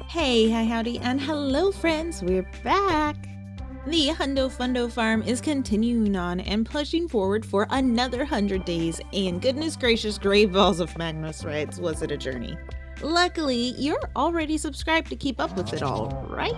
Hey, hi, howdy, and hello, friends. We're back. The Hundo Fundo Farm is continuing on and pushing forward for another 100 days, and goodness gracious, great balls of Magnus rights, was it a journey. Luckily, you're already subscribed to keep up with it all, right?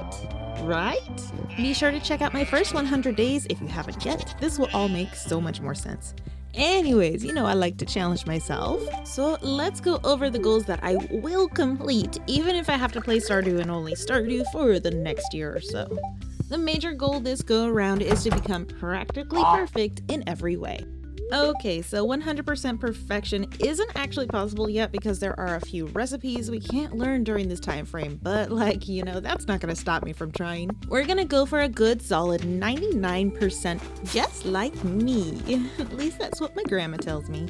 Right? Be sure to check out my first 100 days if you haven't yet. This will all make so much more sense. Anyways, you know I like to challenge myself, so let's go over the goals that I will complete, even if I have to play Stardew and only Stardew for the next year or so. The major goal this go around is to become practically perfect in every way. Okay, so 100% perfection isn't actually possible yet because there are a few recipes we can't learn during this time frame, but that's not gonna stop me from trying. We're gonna go for a good solid 99%, just like me. At least that's what my grandma tells me.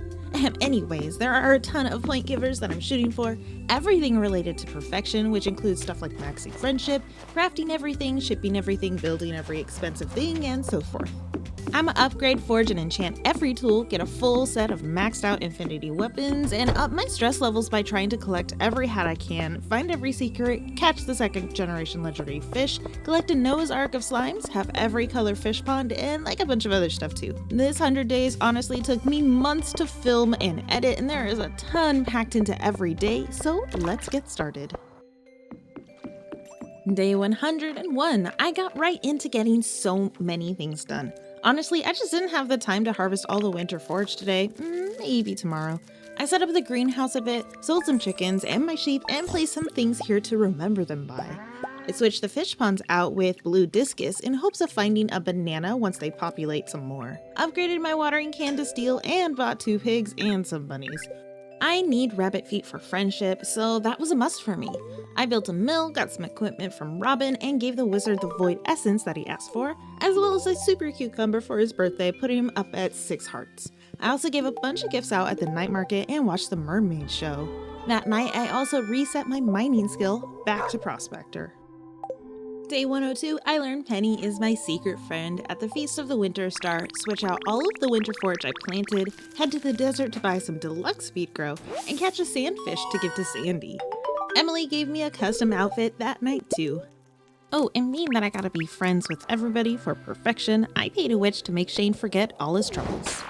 Anyways, there are a ton of point givers that I'm shooting for, everything related to perfection, which includes stuff like maxing friendship, crafting everything, shipping everything, building every expensive thing, and so forth. I'ma upgrade, forge, and enchant every tool, get a full set of maxed out infinity weapons, and up my stress levels by trying to collect every hat I can, find every secret, catch the second generation legendary fish, collect a Noah's Ark of slimes, have every color fish pond, and like a bunch of other stuff too. This 100 days honestly took me months to film and edit, and there is a ton packed into every day, so let's get started. Day 101, I got right into getting so many things done. Honestly, I just didn't have the time to harvest all the winter forage today. Maybe tomorrow. I set up the greenhouse a bit, sold some chickens and my sheep, and placed some things here to remember them by. I switched the fish ponds out with blue discus in hopes of finding a banana once they populate some more. Upgraded my watering can to steel and bought 2 pigs and some bunnies. I need rabbit feet for friendship, so that was a must for me. I built a mill, got some equipment from Robin, and gave the wizard the void essence that he asked for, as well as a super cucumber for his birthday, putting him up at 6 hearts. I also gave a bunch of gifts out at the night market and watched the mermaid show. That night, I also reset my mining skill back to prospector. Day 102, I learned Penny is my secret friend at the Feast of the Winter Star, switch out all of the winter forage I planted, head to the desert to buy some deluxe speed grow, and catch a sandfish to give to Sandy. Emily gave me a custom outfit that night too. Oh, and being that I gotta be friends with everybody for perfection, I paid a witch to make Shane forget all his troubles.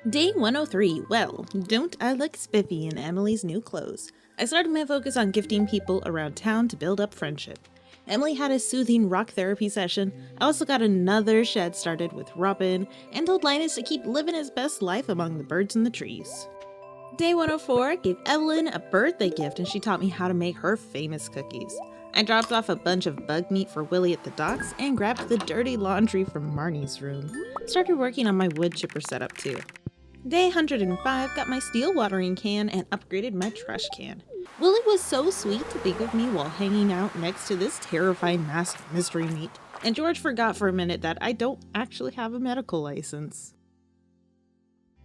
Day 103, well, don't I look spiffy in Emily's new clothes. I started my focus on gifting people around town to build up friendship. Emily had a soothing rock therapy session. I also got another shed started with Robin, and told Linus to keep living his best life among the birds and the trees. Day 104 gave Evelyn a birthday gift, and she taught me how to make her famous cookies. I dropped off a bunch of bug meat for Willie at the docks, and grabbed the dirty laundry from Marnie's room. Started working on my wood chipper setup too. Day 105 got my steel watering can and upgraded my trash can. Willie was so sweet to think of me while hanging out next to this terrifying mass of mystery meat, and George forgot for a minute that I don't actually have a medical license.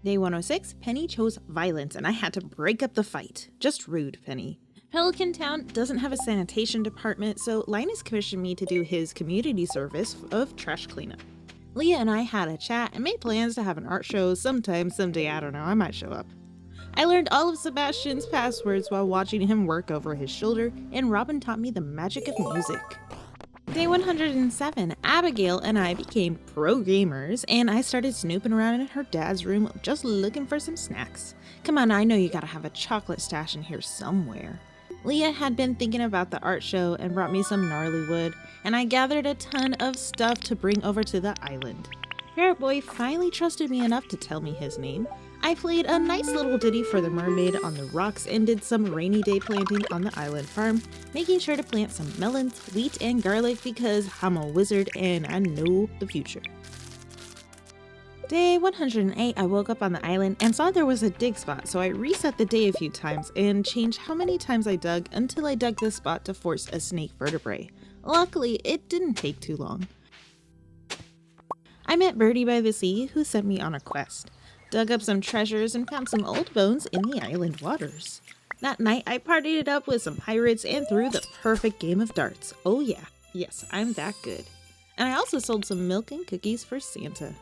Day 106, Penny chose violence and I had to break up the fight. Just rude, Penny. Pelican Town doesn't have a sanitation department, so Linus commissioned me to do his community service of trash cleanup. Leah and I had a chat and made plans to have an art show someday, I don't know, I might show up. I learned all of Sebastian's passwords while watching him work over his shoulder, and Robin taught me the magic of music. Day 107, Abigail and I became pro gamers, and I started snooping around in her dad's room just looking for some snacks. Come on, I know you gotta have a chocolate stash in here somewhere. Leah had been thinking about the art show and brought me some gnarly wood, and I gathered a ton of stuff to bring over to the island. Parrot Boy finally trusted me enough to tell me his name. I played a nice little ditty for the mermaid on the rocks and did some rainy day planting on the island farm, making sure to plant some melons, wheat, and garlic because I'm a wizard and I know the future. Day 108, I woke up on the island and saw there was a dig spot, so I reset the day a few times and changed how many times I dug until I dug this spot to force a snake vertebrae. Luckily, it didn't take too long. I met Birdie by the sea, who sent me on a quest. Dug up some treasures and found some old bones in the island waters. That night, I partied it up with some pirates and threw the perfect game of darts. Oh yeah, yes, I'm that good. And I also sold some milk and cookies for Santa.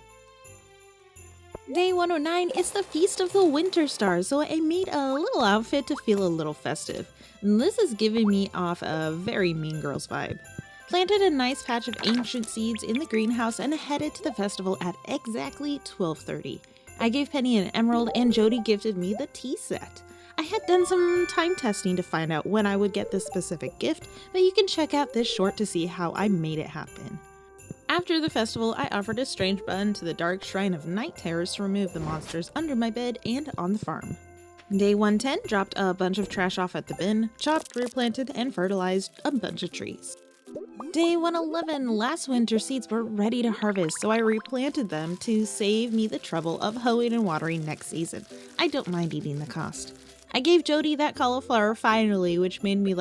Day 109 is the Feast of the Winter Stars, so I made a little outfit to feel a little festive. And this is giving me off a very Mean Girls vibe. Planted a nice patch of ancient seeds in the greenhouse and headed to the festival at exactly 12:30. I gave Penny an emerald and Jody gifted me the tea set. I had done some time testing to find out when I would get this specific gift, but you can check out this short to see how I made it happen. After the festival, I offered a strange bun to the dark shrine of night terrors to remove the monsters under my bed and on the farm. Day 110 dropped a bunch of trash off at the bin, chopped, replanted, and fertilized a bunch of trees. Day 111, last winter seeds were ready to harvest, so I replanted them to save me the trouble of hoeing and watering next season. I don't mind eating the cost. I gave Jody that cauliflower finally, which made me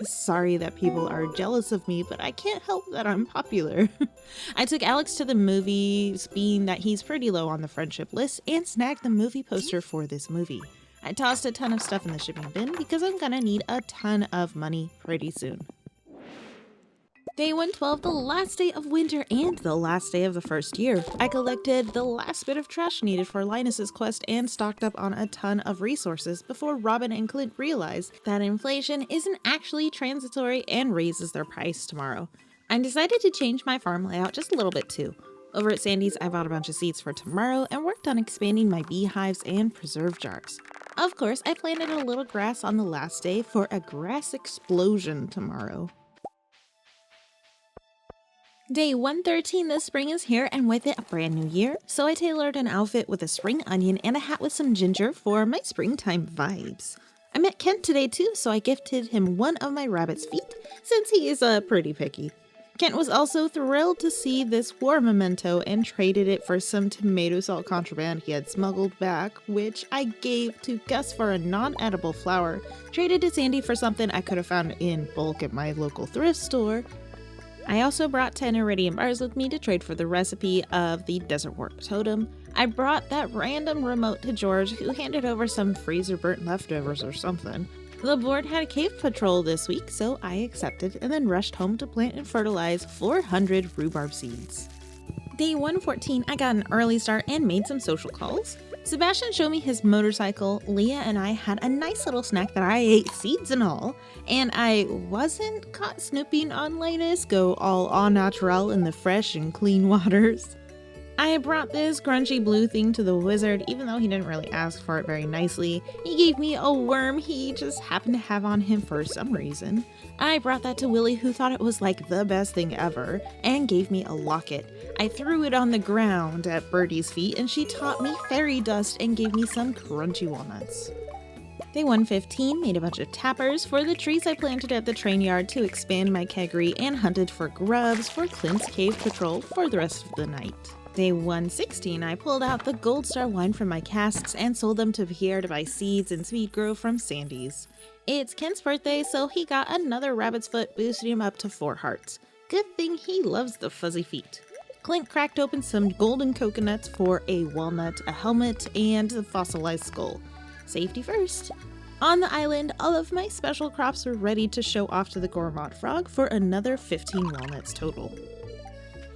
sorry that people are jealous of me, but I can't help that I'm popular. I took Alex to the movies, being that he's pretty low on the friendship list, and snagged the movie poster for this movie. I tossed a ton of stuff in the shipping bin because I'm gonna need a ton of money pretty soon. Day 112, the last day of winter and the last day of the first year. I collected the last bit of trash needed for Linus's quest and stocked up on a ton of resources before Robin and Clint realized that inflation isn't actually transitory and raises their price tomorrow. I decided to change my farm layout just a little bit too. Over at Sandy's, I bought a bunch of seeds for tomorrow and worked on expanding my beehives and preserve jars. Of course, I planted a little grass on the last day for a grass explosion tomorrow. Day 113, the spring is here and with it a brand new year, so I tailored an outfit with a spring onion and a hat with some ginger for my springtime vibes. I met Kent today too, so I gifted him one of my rabbit's feet since he is pretty picky. Kent was also thrilled to see this war memento and traded it for some tomato salt contraband he had smuggled back, which I gave to Gus for a non-edible flower, traded to Sandy for something I could have found in bulk at my local thrift store. I also brought 10 iridium bars with me to trade for the recipe of the Desert Warp Totem. I brought that random remote to George, who handed over some freezer burnt leftovers or something. The board had a cave patrol this week, so I accepted and then rushed home to plant and fertilize 400 rhubarb seeds. Day 114, I got an early start and made some social calls. Sebastian showed me his motorcycle, Leah and I had a nice little snack that I ate, seeds and all, and I wasn't caught snooping on Linus, go all au naturel in the fresh and clean waters. I brought this grungy blue thing to the wizard, even though he didn't really ask for it very nicely. He gave me a worm he just happened to have on him for some reason. I brought that to Willie, who thought it was the best thing ever, and gave me a locket. I threw it on the ground at Birdie's feet, and she taught me fairy dust and gave me some crunchy walnuts. Day 115, made a bunch of tappers for the trees I planted at the train yard to expand my keggery and hunted for grubs for Clint's cave patrol for the rest of the night. Day 116, I pulled out the Gold Star wine from my casks and sold them to Pierre to buy seeds and sweet grow from Sandy's. It's Kent's birthday, so he got another rabbit's foot, boosting him up to 4 hearts. Good thing he loves the fuzzy feet. Clint cracked open some golden coconuts for a walnut, a helmet, and a fossilized skull. Safety first. On the island, all of my special crops were ready to show off to the gourmand frog for another 15 walnuts total.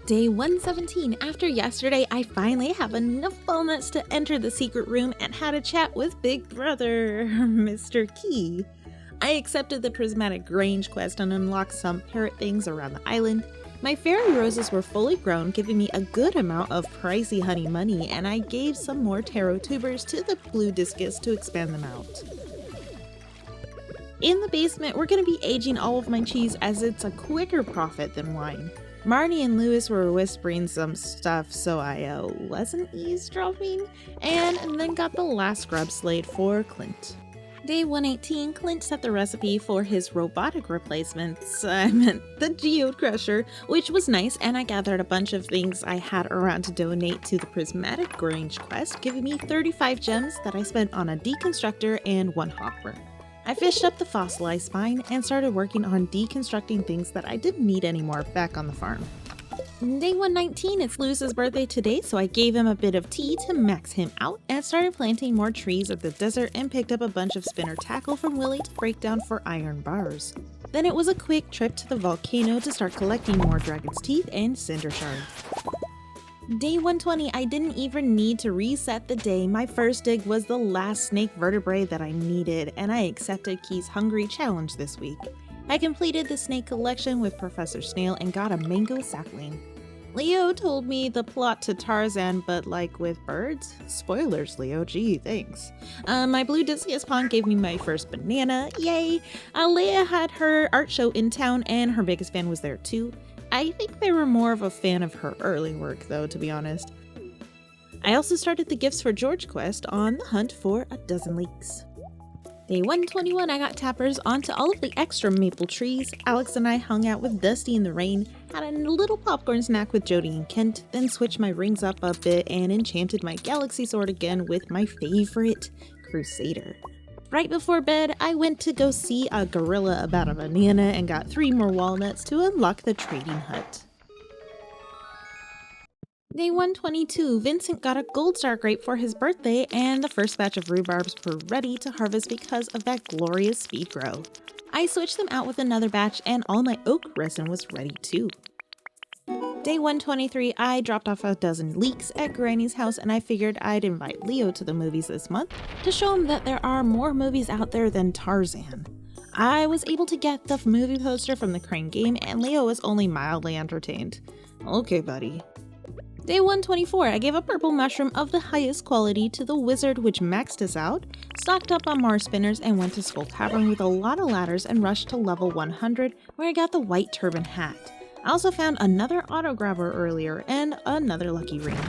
Day 117, after yesterday, I finally have enough walnuts to enter the secret room and had a chat with Big Brother, Mr. Key. I accepted the Prismatic Grange quest and unlocked some parrot things around the island. My fairy roses were fully grown, giving me a good amount of pricey honey money, and I gave some more taro tubers to the blue discus to expand them out. In the basement, we're going to be aging all of my cheese as it's a quicker profit than wine. Marnie and Lewis were whispering some stuff, so I wasn't eavesdropping, and then got the last grub slate for Clint. Day 118, Clint set the recipe for his robotic replacements, the geode crusher, which was nice, and I gathered a bunch of things I had around to donate to the Prismatic Grange quest, giving me 35 gems that I spent on a deconstructor and 1 hopper. I fished up the fossilized spine and started working on deconstructing things that I didn't need anymore back on the farm. Day 119, it's Lewis's birthday today, so I gave him a bit of tea to max him out and started planting more trees of the desert and picked up a bunch of spinner tackle from Willie to break down for iron bars. Then it was a quick trip to the volcano to start collecting more dragon's teeth and cinder shards. Day 120, I didn't even need to reset the day. My first dig was the last snake vertebrae that I needed, and I accepted Key's Hungry Challenge this week. I completed the snake collection with Professor Snail and got a mango sapling. Leo told me the plot to Tarzan, but like with birds? Spoilers, Leo. Gee, thanks. My blue discus pond gave me my first banana. Yay! Leia had her art show in town, and her biggest fan was there too. I think they were more of a fan of her early work, though, to be honest. I also started the Gifts for George quest on the hunt for a dozen leeks. Day 121, I got tappers onto all of the extra maple trees. Alex and I hung out with Dusty in the rain, had a little popcorn snack with Jody and Kent, then switched my rings up a bit and enchanted my galaxy sword again with my favorite, Crusader. Right before bed, I went to go see a gorilla about a banana and got 3 more walnuts to unlock the trading hut. Day 122, Vincent got a gold star grape for his birthday, and the first batch of rhubarbs were ready to harvest because of that glorious speed grow. I switched them out with another batch, and all my oak resin was ready too. Day 123, I dropped off a dozen leeks at Granny's house, and I figured I'd invite Leo to the movies this month to show him that there are more movies out there than Tarzan. I was able to get the movie poster from the Crane game, and Leo was only mildly entertained. Okay, buddy. Day 124, I gave a purple mushroom of the highest quality to the wizard, which maxed us out, stocked up on Mars spinners, and went to Skull Tavern with a lot of ladders and rushed to level 100, where I got the white turban hat. I also found another auto grabber earlier and another lucky ring.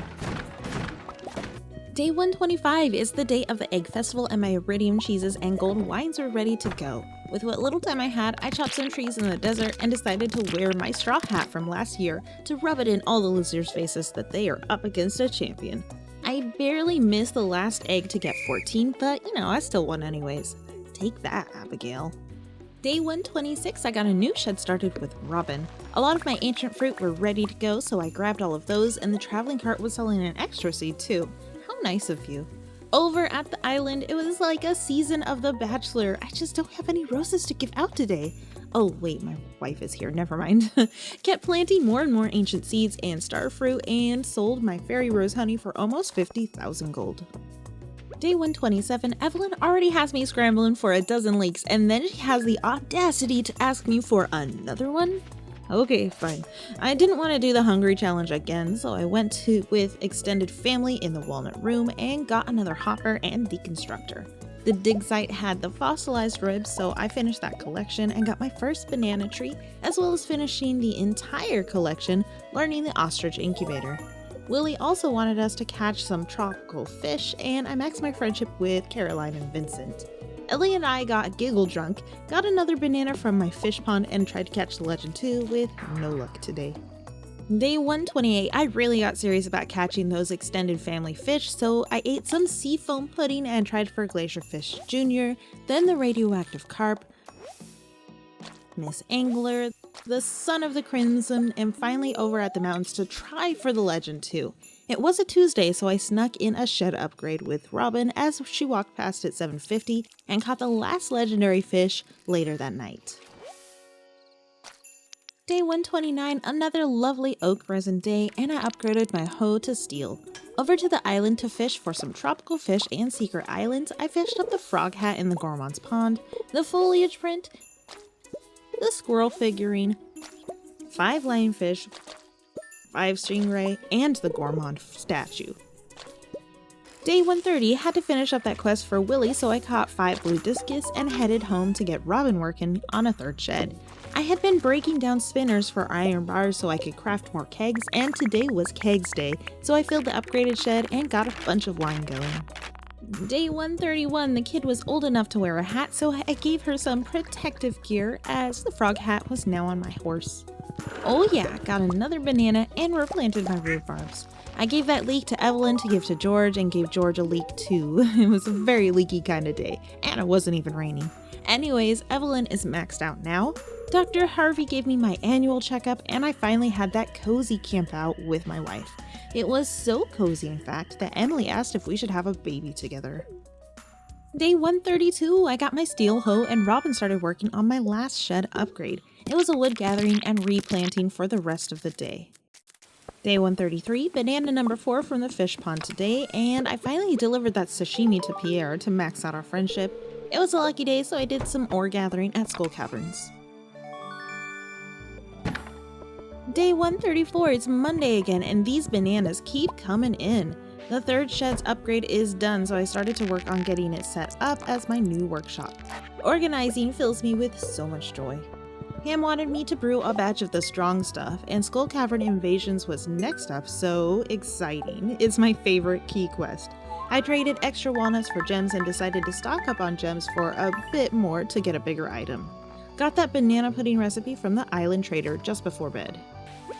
Day 125 is the day of the egg festival, and my iridium cheeses and gold wines are ready to go. With what little time I had, I chopped some trees in the desert and decided to wear my straw hat from last year to rub it in all the losers' faces that they are up against a champion. I barely missed the last egg to get 14, but I still won anyways. Take that, Abigail. Day 126, I got a new shed started with Robin. A lot of my ancient fruit were ready to go, so I grabbed all of those, and the traveling cart was selling an extra seed too. How nice of you. Over at the island, it was like a season of The Bachelor. I just don't have any roses to give out today. Oh wait, my wife is here, never mind. Kept planting more and more ancient seeds and star fruit, and sold my fairy rose honey for almost 50,000 gold. Day 127, Evelyn already has me scrambling for a dozen leeks, and then she has the audacity to ask me for another one? Okay, fine. I didn't want to do the hungry challenge again, so I went with extended family in the walnut room and got another hopper and deconstructor. The dig site had the fossilized ribs, so I finished that collection and got my first banana tree, as well as finishing the entire collection, learning the ostrich incubator. Willie also wanted us to catch some tropical fish, and I maxed my friendship with Caroline and Vincent. Ellie and I got giggle drunk, got another banana from my fish pond, and tried to catch the Legend 2 with no luck today. Day 128, I really got serious about catching those extended family fish, so I ate some sea foam pudding and tried for Glacier Fish Jr., then the radioactive carp, Miss Angler, the Son of the Crimson, and finally over at the mountains to try for the Legend 2. It was a Tuesday, so I snuck in a shed upgrade with Robin as she walked past at 7:50 and caught the last legendary fish later that night. Day 129, another lovely oak resin day, and I upgraded my hoe to steel. Over to the island to fish for some tropical fish and secret islands, I fished up the frog hat in the Gourmand's pond, the foliage print, the squirrel figurine, 5 lionfish, 5 stingray, and the Gourmand statue. Day 130, had to finish up that quest for Willie, so I caught 5 blue discus and headed home to get Robin working on a 3rd shed. I had been breaking down spinners for iron bars so I could craft more kegs, and today was kegs day, so I filled the upgraded shed and got a bunch of wine going. Day 131, the kid was old enough to wear a hat, so I gave her some protective gear as the frog hat was now on my horse. Oh yeah, got another banana and replanted my rhubarbs. I gave that leek to Evelyn to give to George and gave George a leek too. It was a very leaky kind of day, and it wasn't even raining. Anyways, Evelyn is maxed out now. Dr. Harvey gave me my annual checkup, and I finally had that cozy camp out with my wife. It was so cozy, in fact, that Emily asked if we should have a baby together. Day 132, I got my steel hoe and Robin started working on my last shed upgrade. It was a wood gathering and replanting for the rest of the day. Day 133, banana number 4 from the fish pond today, and I finally delivered that sashimi to Pierre to max out our friendship. It was a lucky day, so I did some ore gathering at Skull Caverns. Day 134, it's Monday again, and these bananas keep coming in. The third shed's upgrade is done, so I started to work on getting it set up as my new workshop. Organizing fills me with so much joy. Pam wanted me to brew a batch of the strong stuff, and Skull Cavern Invasions was next up, so exciting. It's my favorite key quest. I traded extra walnuts for gems and decided to stock up on gems for a bit more to get a bigger item. Got that banana pudding recipe from the island trader just before bed.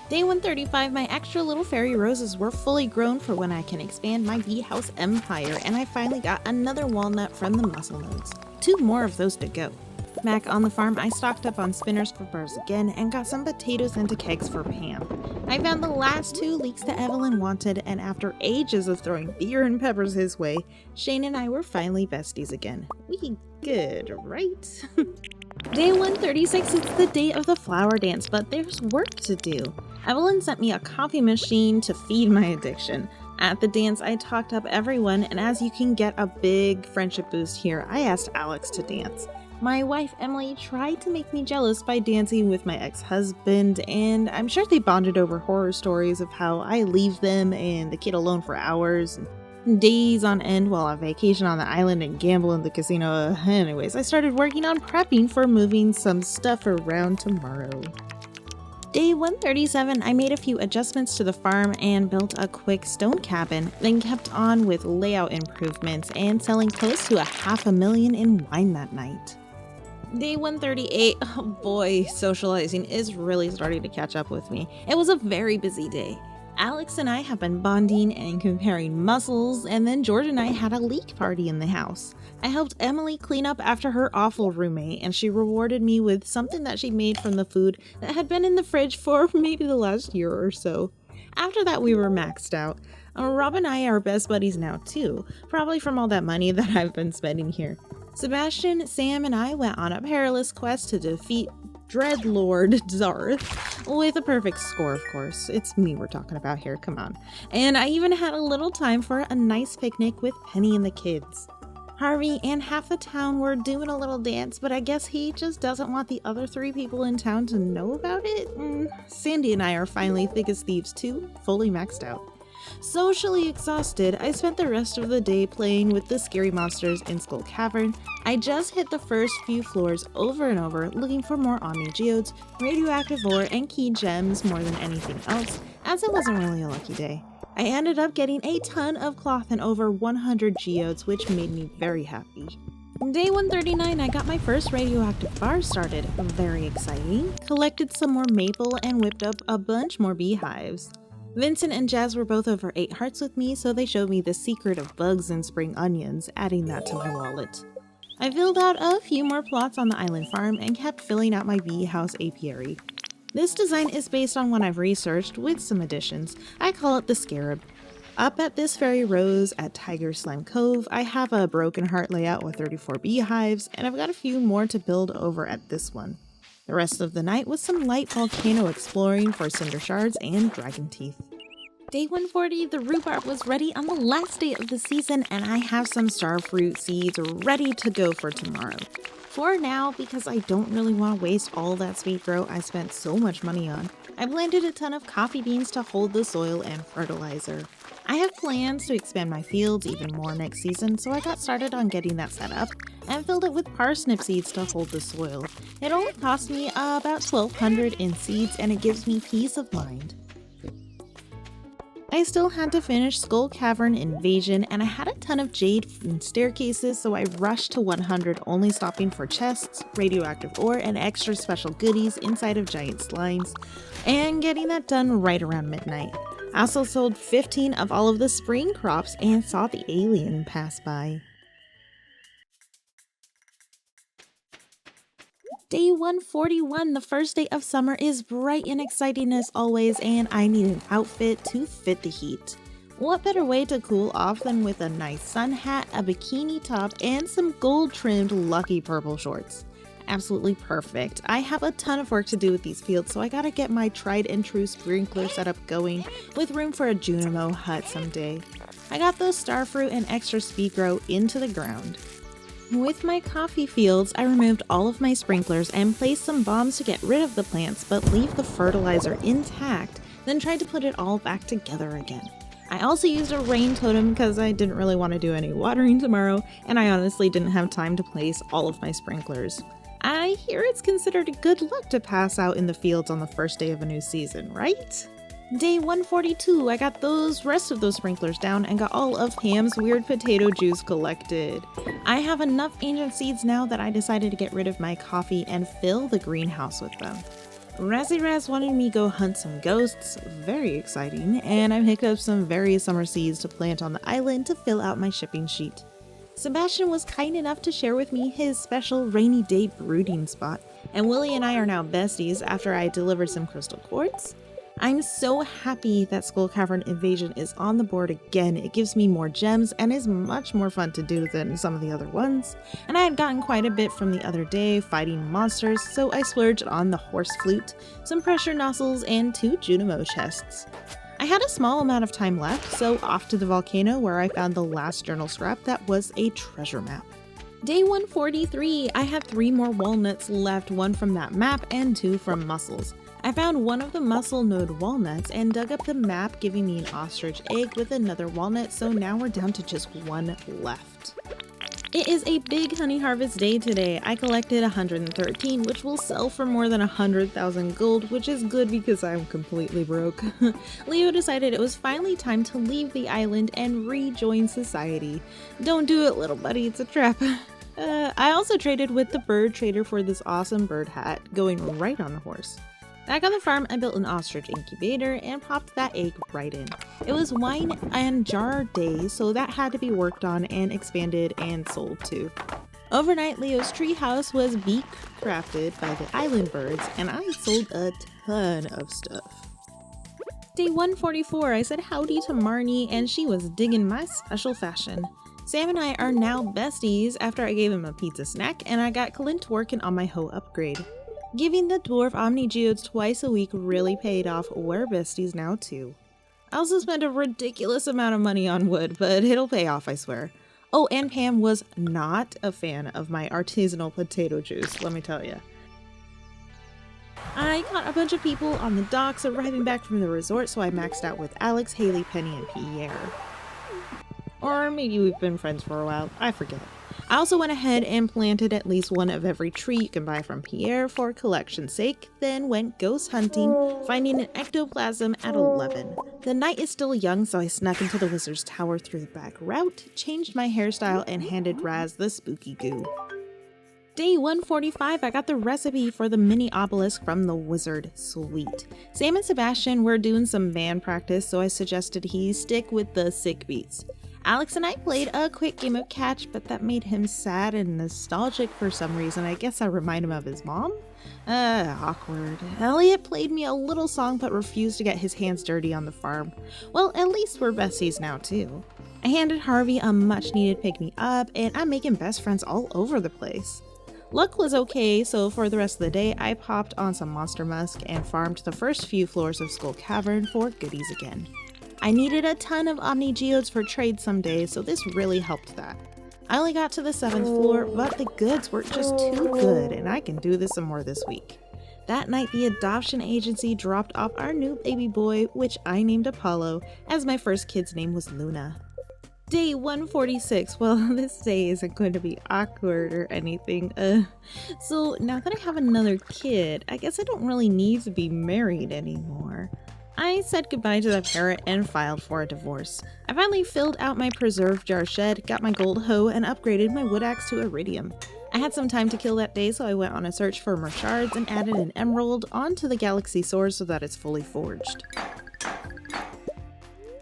Day 135, my extra little fairy roses were fully grown for when I can expand my bee house empire, and I finally got another walnut from the muscle nodes. 2 more of those to go. Back on the farm, I stocked up on spinners for bars again and got some potatoes into kegs for Pam. I found the last 2 leeks that Evelyn wanted, and after ages of throwing beer and peppers his way, Shane and I were finally besties again. We good, right? Day 136, it's the day of the flower dance, but there's work to do. Evelyn sent me a coffee machine to feed my addiction. At the dance, I talked up everyone, and as you can get a big friendship boost here, I asked Alex to dance. My wife, Emily, tried to make me jealous by dancing with my ex-husband, and I'm sure they bonded over horror stories of how I leave them and the kid alone for hours, and days on end while on vacation on the island and gamble in the casino. Anyways, I started working on prepping for moving some stuff around tomorrow. Day 137, I made a few adjustments to the farm and built a quick stone cabin, then kept on with layout improvements and selling close to $500,000 in wine that night. Day 138, oh boy, socializing is really starting to catch up with me. It was a very busy day. Alex and I have been bonding and comparing muscles, and then George and I had a leak party in the house. I helped Emily clean up after her awful roommate, and she rewarded me with something that she made from the food that had been in the fridge for maybe the last year or so. After that, we were maxed out. Rob and I are best buddies now too, probably from all that money that I've been spending here. Sebastian, Sam, and I went on a perilous quest to defeat Dreadlord Zarth, with a perfect score, of course. It's me we're talking about here, come on. And I even had a little time for a nice picnic with Penny and the kids. Harvey and half the town were doing a little dance, but I guess he just doesn't want the other 3 people in town to know about it. Sandy and I are finally thick as thieves too, fully maxed out. Socially exhausted, I spent the rest of the day playing with the scary monsters in Skull Cavern. I just hit the first few floors over and over, looking for more Omni Geodes, radioactive ore, and key gems more than anything else, as it wasn't really a lucky day. I ended up getting a ton of cloth and over 100 geodes, which made me very happy. Day 139, I got my first radioactive bar started. Very exciting. Collected some more maple and whipped up a bunch more beehives. Vincent and Jazz were both over 8 hearts with me, so they showed me the secret of bugs and spring onions, adding that to my wallet. I filled out a few more plots on the island farm and kept filling out my bee house apiary. This design is based on one I've researched with some additions. I call it the Scarab. Up at this fairy rose at Tiger Slime Cove, I have a broken heart layout with 34 beehives, and I've got a few more to build over at this one. The rest of the night was some light volcano exploring for cinder shards and dragon teeth. Day 140, the rhubarb was ready on the last day of the season, and I have some starfruit seeds ready to go for tomorrow. For now, because I don't really want to waste all that sweet grow I spent so much money on, I planted a ton of coffee beans to hold the soil and fertilizer. I have plans to expand my fields even more next season, so I got started on getting that set up and filled it with parsnip seeds to hold the soil. It only cost me about $1,200 in seeds, and it gives me peace of mind. I still had to finish Skull Cavern Invasion, and I had a ton of jade and staircases, so I rushed to 100, only stopping for chests, radioactive ore, and extra special goodies inside of giant slimes, and getting that done right around midnight. I also sold 15 of all of the spring crops and saw the alien pass by. Day 141, the first day of summer, is bright and exciting as always, and I need an outfit to fit the heat. What better way to cool off than with a nice sun hat, a bikini top, and some gold-trimmed lucky purple shorts. Absolutely perfect. I have a ton of work to do with these fields, so I gotta get my tried and true sprinkler setup going with room for a Junimo hut someday. I got those starfruit and extra speed grow into the ground. With my coffee fields, I removed all of my sprinklers and placed some bombs to get rid of the plants but leave the fertilizer intact, then tried to put it all back together again. I also used a rain totem because I didn't really want to do any watering tomorrow, and I honestly didn't have time to place all of my sprinklers. I hear it's considered good luck to pass out in the fields on the first day of a new season, right? Day 142, I got those rest of those sprinklers down and got all of Pam's weird potato juice collected. I have enough ancient seeds now that I decided to get rid of my coffee and fill the greenhouse with them. Razzie wanted me to go hunt some ghosts, very exciting, and I picked up some various summer seeds to plant on the island to fill out my shipping sheet. Sebastian was kind enough to share with me his special rainy day brooding spot, and Willie and I are now besties after I delivered some crystal quartz. I'm so happy that Skull Cavern Invasion is on the board again. It gives me more gems and is much more fun to do than some of the other ones. And I had gotten quite a bit from the other day fighting monsters, so I splurged on the horse flute, some pressure nozzles, and 2 Junimo chests. I had a small amount of time left, so off to the volcano where I found the last journal scrap that was a treasure map. Day 143, I had 3 more walnuts left, 1 from that map and 2 from mussels. I found one of the mussel node walnuts and dug up the map, giving me an ostrich egg with another walnut, so now we're down to just 1 left. It is a big honey harvest day today. I collected 113, which will sell for more than 100,000 gold, which is good because I'm completely broke. Leo decided it was finally time to leave the island and rejoin society. Don't do it, little buddy, it's a trap. I also traded with the bird trader for this awesome bird hat, going right on the horse. Back on the farm, I built an ostrich incubator and popped that egg right in. It was wine and jar day, so that had to be worked on and expanded and sold too. Overnight, Leo's treehouse was beak crafted by the island birds, and I sold a ton of stuff. Day 144, I said howdy to Marnie, and she was digging my special fashion. Sam and I are now besties after I gave him a pizza snack, and I got Clint working on my hoe upgrade. Giving the dwarf Omni Geodes twice a week really paid off. We're besties now too. I also spent a ridiculous amount of money on wood, but it'll pay off, I swear. Oh, and Pam was not a fan of my artisanal potato juice, let me tell you. I caught a bunch of people on the docks arriving back from the resort, so I maxed out with Alex, Haley, Penny, and Pierre. Or maybe we've been friends for a while, I forget. I also went ahead and planted at least 1 of every tree you can buy from Pierre for collection's sake, then went ghost hunting, finding an ectoplasm at 11. The night is still young, so I snuck into the wizard's tower through the back route, changed my hairstyle, and handed Raz the spooky goo. Day 145, I got the recipe for the mini obelisk from the wizard. Sweet. Sam and Sebastian were doing some band practice, so I suggested he stick with the sick beats. Alex and I played a quick game of catch, but that made him sad and nostalgic for some reason. I guess I remind him of his mom? Awkward. Elliot played me a little song but refused to get his hands dirty on the farm. Well, at least we're besties now too. I handed Harvey a much needed pick-me-up, and I'm making best friends all over the place. Luck was okay, so for the rest of the day, I popped on some monster musk and farmed the first few floors of Skull Cavern for goodies again. I needed a ton of Omni Geodes for trade someday, so this really helped that. I only got to the 7th floor, but the goods were just too good, and I can do this some more this week. That night, the adoption agency dropped off our new baby boy, which I named Apollo, as my first kid's name was Luna. Day 146, well, this day isn't going to be awkward or anything. So now that I have another kid, I guess I don't really need to be married anymore. I said goodbye to the parrot and filed for a divorce. I finally filled out my preserve jar shed, got my gold hoe, and upgraded my wood axe to iridium. I had some time to kill that day, so I went on a search for more shards and added an emerald onto the galaxy sword so that it's fully forged.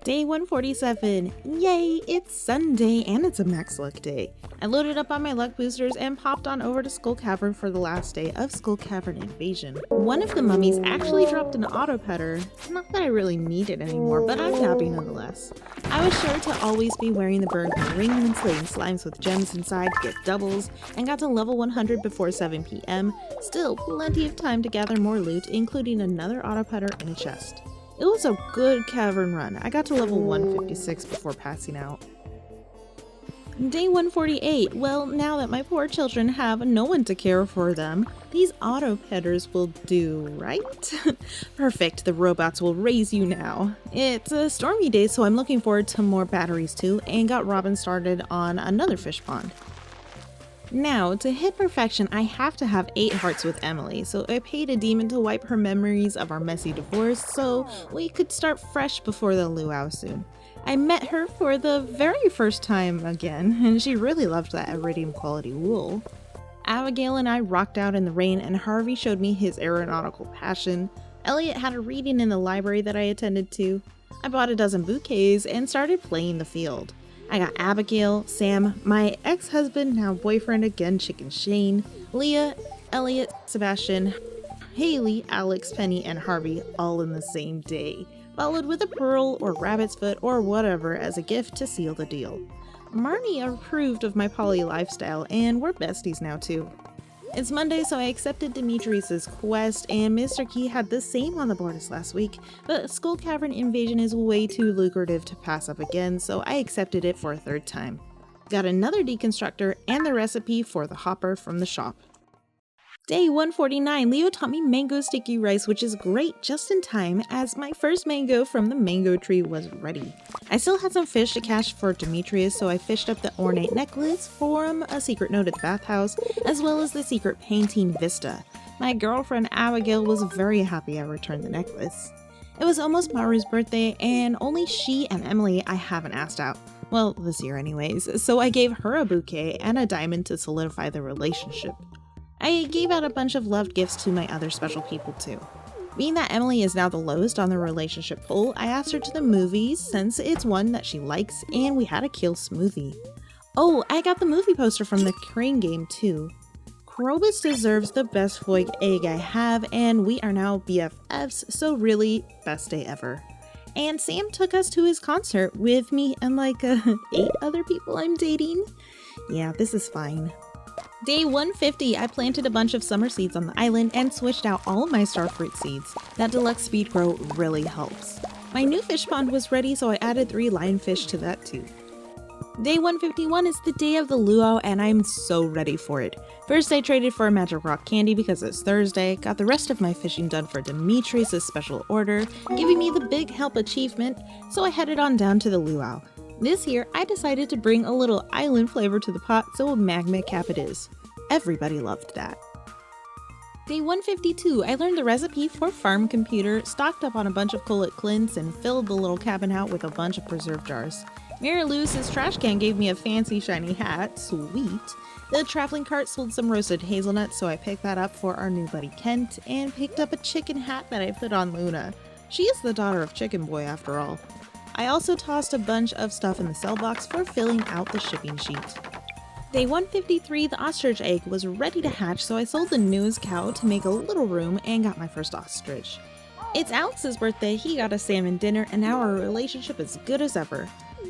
Day 147. Yay, it's Sunday and it's a max luck day. I loaded up on my luck boosters and popped on over to Skull Cavern for the last day of Skull Cavern Invasion. One of the mummies actually dropped an auto petter. Not that I really need it anymore, but I'm happy nonetheless. I was sure to always be wearing the burgundy ring and slaying slimes with gems inside to get doubles, and got to level 100 before 7 PM. Still plenty of time to gather more loot, including another auto petter and a chest. It was a good cavern run. I got to level 156 before passing out. Day 148. Well, now that my poor children have no one to care for them, these auto petters will do, right? Perfect, the robots will raise you now. It's a stormy day, so I'm looking forward to more batteries too, and got Robin started on another fish pond. Now, to hit perfection, I have to have 8 hearts with Emily, so I paid a demon to wipe her memories of our messy divorce so we could start fresh before the luau soon. I met her for the very first time again, and she really loved that iridium quality wool. Abigail and I rocked out in the rain, and Harvey showed me his aeronautical passion. Elliot had a reading in the library that I attended to. I bought a dozen bouquets and started playing the field. I got Abigail, Sam, my ex-husband, now boyfriend again, Chicken Shane, Leah, Elliot, Sebastian, Haley, Alex, Penny, and Harvey all in the same day, followed with a pearl or rabbit's foot or whatever as a gift to seal the deal. Marnie approved of my poly lifestyle, and we're besties now too. It's Monday, so I accepted Demetrius's quest, and Mr. Key had the same on the board as last week, but Skull Cavern Invasion is way too lucrative to pass up again, so I accepted it for a third time. Got another deconstructor and the recipe for the hopper from the shop. Day 149, Leo taught me mango sticky rice, which is great just in time as my first mango from the mango tree was ready. I still had some fish to catch for Demetrius, so I fished up the ornate necklace from a secret note at the bathhouse, as well as the secret painting vista. My girlfriend Abigail was very happy I returned the necklace. It was almost Maru's birthday, and only she and Emily I haven't asked out. Well, this year anyways, so I gave her a bouquet and a diamond to solidify the relationship. I gave out a bunch of loved gifts to my other special people too. Being that Emily is now the lowest on the relationship poll, I asked her to the movies since it's one that she likes, and we had a kill smoothie. Oh, I got the movie poster from the crane game too. Krobus deserves the best Voig egg I have, and we are now BFFs, so really, best day ever. And Sam took us to his concert with me and like 8 other people I'm dating. Yeah, this is fine. Day 150, I planted a bunch of summer seeds on the island and switched out all of my starfruit seeds. That deluxe speed grow really helps. My new fish pond was ready, so I added 3 lionfish to that too. Day 151 is the day of the luau, and I'm so ready for it. First, I traded for a magic rock candy because it's Thursday, got the rest of my fishing done for Demetrius' special order, giving me the big help achievement, so I headed on down to the luau. This year, I decided to bring a little island flavor to the pot, so magma cap it is. Everybody loved that. Day 152, I learned the recipe for farm computer, stocked up on a bunch of Collet Clints, and filled the little cabin out with a bunch of preserve jars. Mary Lewis's trash can gave me a fancy shiny hat, sweet. The traveling cart sold some roasted hazelnuts, so I picked that up for our new buddy Kent, and picked up a chicken hat that I put on Luna. She is the daughter of Chicken Boy after all. I also tossed a bunch of stuff in the sell box for filling out the shipping sheet. Day 153, the ostrich egg was ready to hatch, so I sold the newest cow to make a little room and got my first ostrich. It's Alex's birthday, he got a salmon dinner, and now our relationship is good as ever.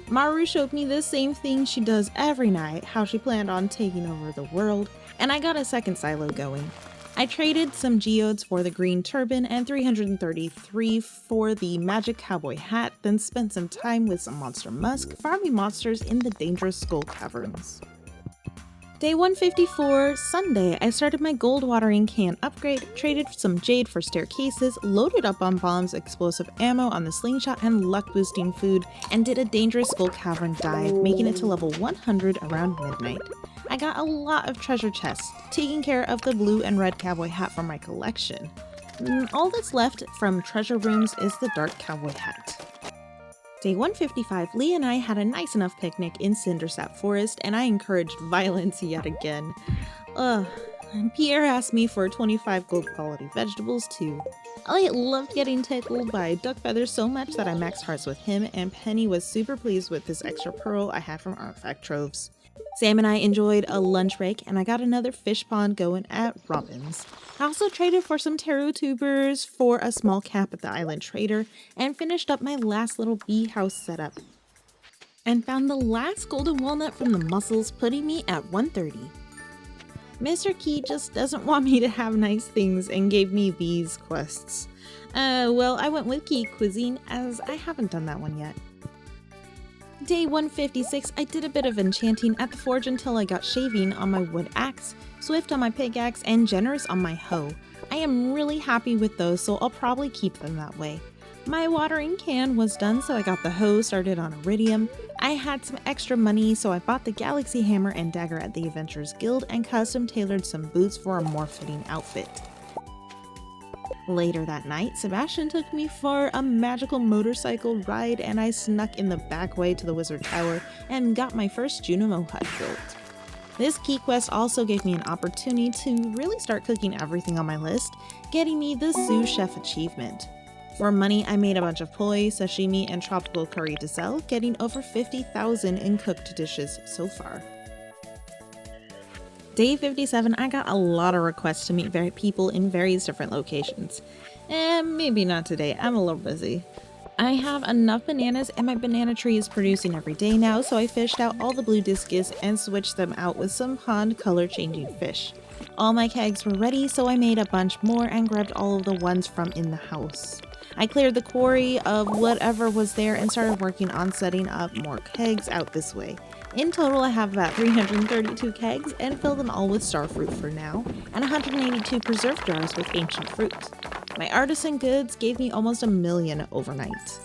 Maru showed me the same thing she does every night, how she planned on taking over the world, and I got a second silo going. I traded some geodes for the green turban and 333 for the magic cowboy hat, then spent some time with some monster musk, farming monsters in the dangerous skull caverns. Day 154, Sunday, I started my gold watering can upgrade, traded some jade for staircases, loaded up on bombs, explosive ammo on the slingshot, and luck boosting food, and did a dangerous skull cavern dive, making it to level 100 around midnight. I got a lot of treasure chests, taking care of the blue and red cowboy hat from my collection. All that's left from treasure rooms is the dark cowboy hat. Day 155, Lee and I had a nice enough picnic in Cindersap Forest, and I encouraged violence yet again. Pierre asked me for 25 gold quality vegetables too. I loved getting tickled by duck feathers so much that I maxed hearts with him, and Penny was super pleased with this extra pearl I had from artifact troves. Sam and I enjoyed a lunch break, and I got another fish pond going at Robin's. I also traded for some taro tubers for a small cap at the island trader, and finished up my last little bee house setup. And found the last golden walnut from the mussels, putting me at 130. Mr. Key just doesn't want me to have nice things and gave me these quests. Well, I went with Key Cuisine as I haven't done that one yet. Day 156, I did a bit of enchanting at the forge until I got shaving on my wood axe, swift on my pickaxe, and generous on my hoe. I am really happy with those, so I'll probably keep them that way. My watering can was done, so I got the hoe started on iridium. I had some extra money, so I bought the galaxy hammer and dagger at the Adventurers Guild and custom tailored some boots for a more fitting outfit. Later that night, Sebastian took me for a magical motorcycle ride, and I snuck in the back way to the Wizard Tower and got my first Junimo hut built. This key quest also gave me an opportunity to really start cooking everything on my list, getting me the sous chef achievement. For money, I made a bunch of poi, sashimi, and tropical curry to sell, getting over 50,000 in cooked dishes so far. Day 57, I got a lot of requests to meet people in various different locations. Maybe not today, I'm a little busy. I have enough bananas and my banana tree is producing every day now, so I fished out all the blue discus and switched them out with some pond color changing fish. All my kegs were ready, so I made a bunch more and grabbed all of the ones from in the house. I cleared the quarry of whatever was there and started working on setting up more kegs out this way. In total, I have about 332 kegs and fill them all with starfruit for now, and 182 preserve jars with ancient fruit. My artisan goods gave me almost 1 million overnight.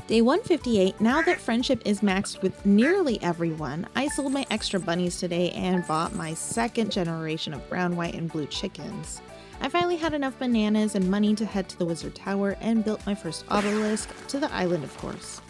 Day 158, now that friendship is maxed with nearly everyone, I sold my extra bunnies today and bought my second generation of brown, white, and blue chickens. I finally had enough bananas and money to head to the Wizard Tower and built my first obelisk, to the island of course.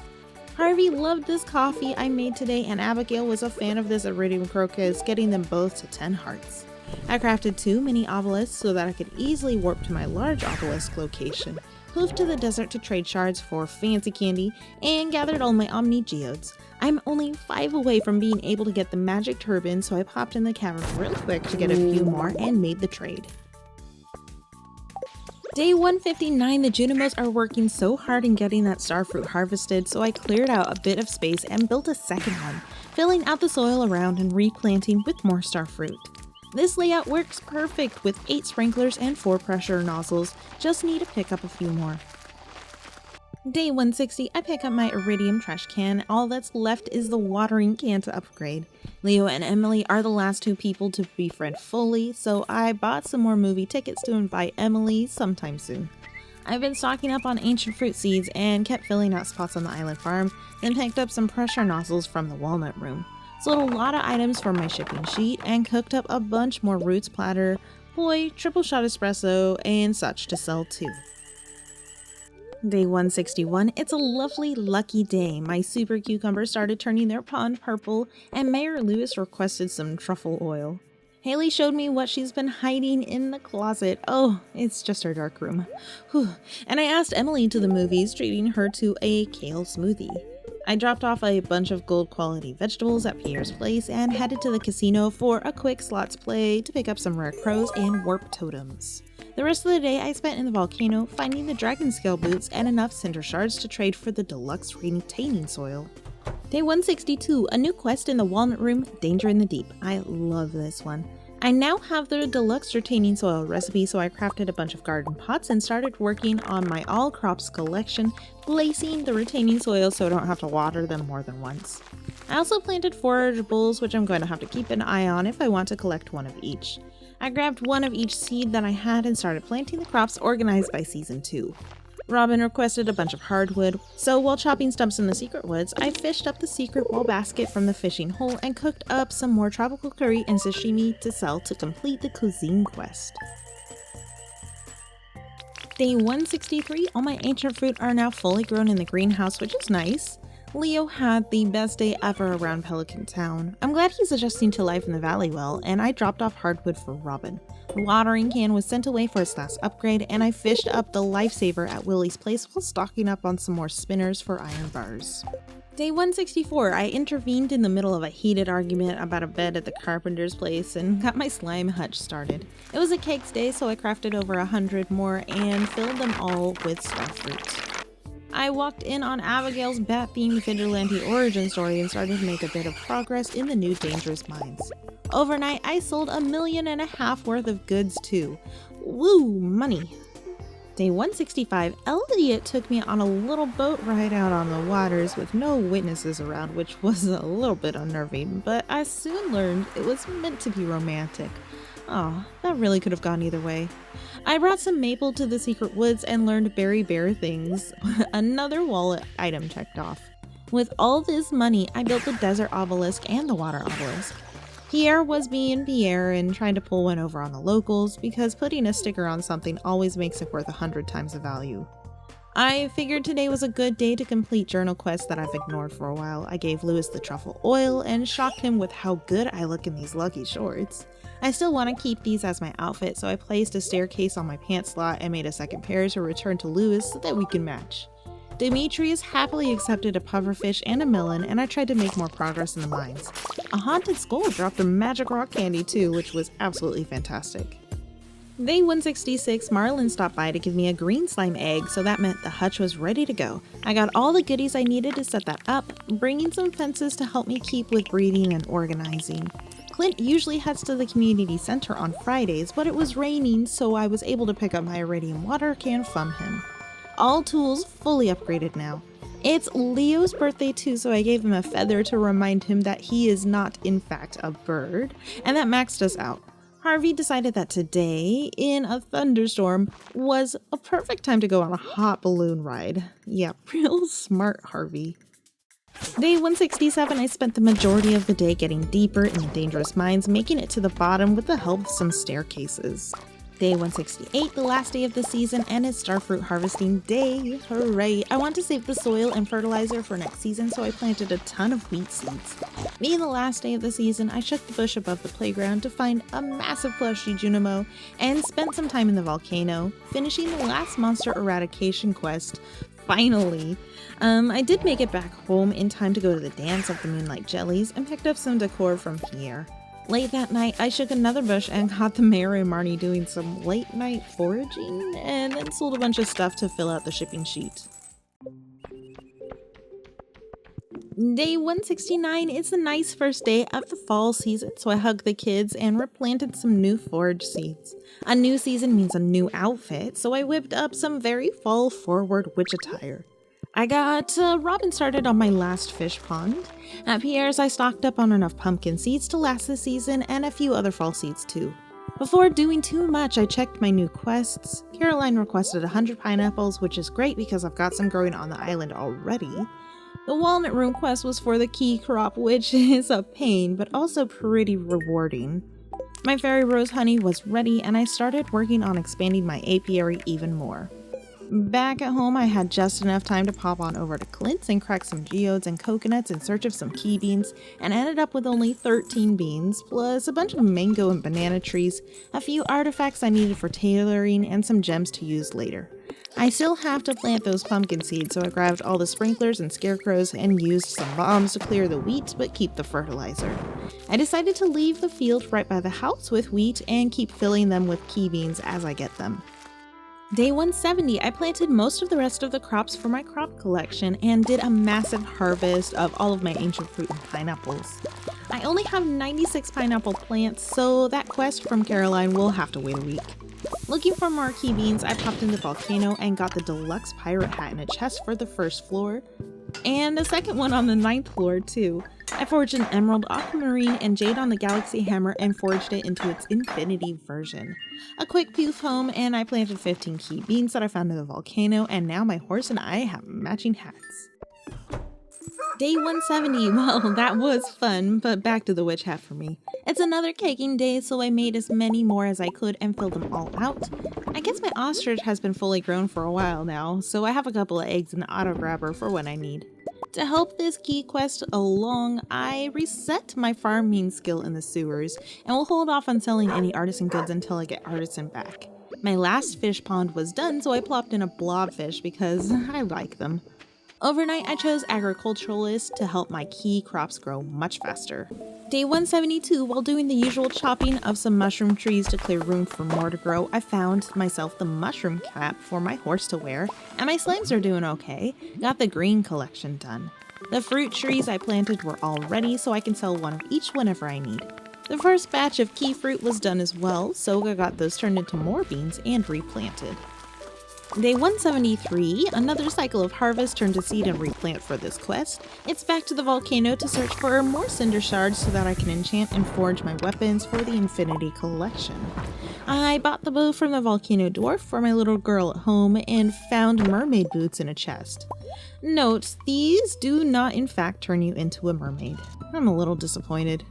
Harvey loved this coffee I made today, and Abigail was a fan of this iridium crocus, getting them both to 10 hearts. I crafted 2 mini obelisks so that I could easily warp to my large obelisk location, moved to the desert to trade shards for fancy candy, and gathered all my omni geodes. I'm only 5 away from being able to get the magic turban, so I popped in the cavern real quick to get a few more and made the trade. Day 159, the Junimos are working so hard in getting that starfruit harvested, so I cleared out a bit of space and built a second one, filling out the soil around and replanting with more starfruit. This layout works perfect with 8 sprinklers and 4 pressure nozzles, just need to pick up a few more. Day 160, I pick up my iridium trash can, all that's left is the watering can to upgrade. Leo and Emily are the last 2 people to befriend fully, so I bought some more movie tickets to invite Emily sometime soon. I've been stocking up on ancient fruit seeds and kept filling out spots on the island farm, then picked up some pressure nozzles from the walnut room. Sold a lot of items for my shipping sheet and cooked up a bunch more roots platter, poi, triple shot espresso, and such to sell too. Day 161, it's a lovely lucky day. My super cucumbers started turning their pond purple, and Mayor Lewis requested some truffle oil. Haley showed me what she's been hiding in the closet. Oh, it's just her dark room. Whew. And I asked Emily to the movies, treating her to a kale smoothie. I dropped off a bunch of gold quality vegetables at Pierre's place and headed to the casino for a quick slots play to pick up some rare crows and warp totems. The rest of the day I spent in the volcano finding the dragon scale boots and enough cinder shards to trade for the deluxe retaining soil. Day 162, a new quest in the walnut room, Danger in the Deep. I love this one. I now have the deluxe retaining soil recipe, so I crafted a bunch of garden pots and started working on my all crops collection, placing the retaining soil so I don't have to water them more than once. I also planted forageables, which I'm going to have to keep an eye on if I want to collect one of each. I grabbed one of each seed that I had and started planting the crops organized by season 2. Robin requested a bunch of hardwood, so while chopping stumps in the secret woods, I fished up the secret wall basket from the fishing hole and cooked up some more tropical curry and sashimi to sell to complete the cuisine quest. Day 163, all my ancient fruit are now fully grown in the greenhouse, which is nice. Leo had the best day ever around Pelican Town. I'm glad he's adjusting to life in the valley well, and I dropped off hardwood for Robin. The watering can was sent away for its last upgrade, and I fished up the lifesaver at Willie's place while stocking up on some more spinners for iron bars. Day 164, I intervened in the middle of a heated argument about a bed at the carpenter's place and got my slime hutch started. It was a cakes day, so I crafted over 100 more and filled them all with starfruit. I walked in on Abigail's bat-themed vigilante origin story and started to make a bit of progress in the new dangerous mines. Overnight, I sold $1.5 million worth of goods too. Woo, money! Day 165, Elliot took me on a little boat ride out on the waters with no witnesses around, which was a little bit unnerving, but I soon learned it was meant to be romantic. Oh, that really could have gone either way. I brought some maple to the secret woods and learned berry bear things. Another wallet item checked off. With all this money, I built the desert obelisk and the water obelisk. Pierre was being Pierre and trying to pull one over on the locals because putting a sticker on something always makes it worth 100 times the value. I figured today was a good day to complete journal quests that I've ignored for a while. I gave Lewis the truffle oil and shocked him with how good I look in these lucky shorts. I still want to keep these as my outfit, so I placed a staircase on my pants slot and made a second pair to return to Lewis so that we can match. Demetrius happily accepted a pufferfish and a melon, and I tried to make more progress in the mines. A haunted skull dropped a magic rock candy too, which was absolutely fantastic. Day 166, Marlin stopped by to give me a green slime egg, so that meant the hutch was ready to go. I got all the goodies I needed to set that up, bringing some fences to help me keep with breeding and organizing. Clint usually heads to the community center on Fridays, but it was raining, so I was able to pick up my iridium water can from him. All tools fully upgraded now. It's Leo's birthday too, so I gave him a feather to remind him that he is not in fact a bird, and that maxed us out. Harvey decided that today, in a thunderstorm, was a perfect time to go on a hot balloon ride. Yeah, real smart Harvey. Day 167, I spent the majority of the day getting deeper in the dangerous mines, making it to the bottom with the help of some staircases. Day 168, the last day of the season, and it's starfruit harvesting day. Hooray! I want to save the soil and fertilizer for next season, so I planted a ton of wheat seeds. Being the last day of the season, I shook the bush above the playground to find a massive plushy Junimo, and spent some time in the volcano, finishing the last monster eradication quest. Finally! I did make it back home in time to go to the dance of the Moonlight Jellies, and picked up some decor from Pierre. Late that night, I shook another bush and caught the mayor and Marnie doing some late night foraging, and then sold a bunch of stuff to fill out the shipping sheet. Day 169 is a nice first day of the fall season, so I hugged the kids and replanted some new forage seeds. A new season means a new outfit, so I whipped up some very fall forward witch attire. I got Robin started on my last fish pond. At Pierre's, I stocked up on enough pumpkin seeds to last the season and a few other fall seeds too. Before doing too much, I checked my new quests. Caroline requested 100 pineapples, which is great because I've got some growing on the island already. The walnut room quest was for the key crop, which is a pain, but also pretty rewarding. My fairy rose honey was ready, and I started working on expanding my apiary even more. Back at home, I had just enough time to pop on over to Clint's and crack some geodes and coconuts in search of some key beans, and ended up with only 13 beans, plus a bunch of mango and banana trees, a few artifacts I needed for tailoring, and some gems to use later. I still have to plant those pumpkin seeds, so I grabbed all the sprinklers and scarecrows and used some bombs to clear the wheat but keep the fertilizer. I decided to leave the field right by the house with wheat and keep filling them with key beans as I get them. Day 170, I planted most of the rest of the crops for my crop collection and did a massive harvest of all of my ancient fruit and pineapples. I only have 96 pineapple plants, so that quest from Caroline will have to wait a week. Looking for more key beans, I popped in the volcano and got the deluxe pirate hat in a chest for the first floor, and a second one on the 9th floor too. I forged an emerald aquamarine and jade on the galaxy hammer and forged it into its infinity version. A quick poof home, and I planted 15 key beans that I found in the volcano, and now my horse and I have matching hats. Day 170, well, that was fun, but back to the witch hat for me. It's another caking day, so I made as many more as I could and filled them all out. I guess my ostrich has been fully grown for a while now, so I have a couple of eggs in the auto grabber for when I need. To help this key quest along, I reset my farming skill in the sewers and will hold off on selling any artisan goods until I get artisan back. My last fish pond was done, so I plopped in a blobfish because I like them. Overnight, I chose agriculturalist to help my key crops grow much faster. Day 172, while doing the usual chopping of some mushroom trees to clear room for more to grow, I found myself the mushroom cap for my horse to wear, and my slimes are doing okay. Got the green collection done. The fruit trees I planted were all ready, so I can sell one of each whenever I need. The first batch of key fruit was done as well, so I got those turned into more beans and replanted. Day 173, another cycle of harvest turned to seed and replant for this quest. It's back to the volcano to search for more cinder shards so that I can enchant and forge my weapons for the Infinity Collection. I bought the bow from the volcano dwarf for my little girl at home and found mermaid boots in a chest. Note, these do not in fact turn you into a mermaid. I'm a little disappointed.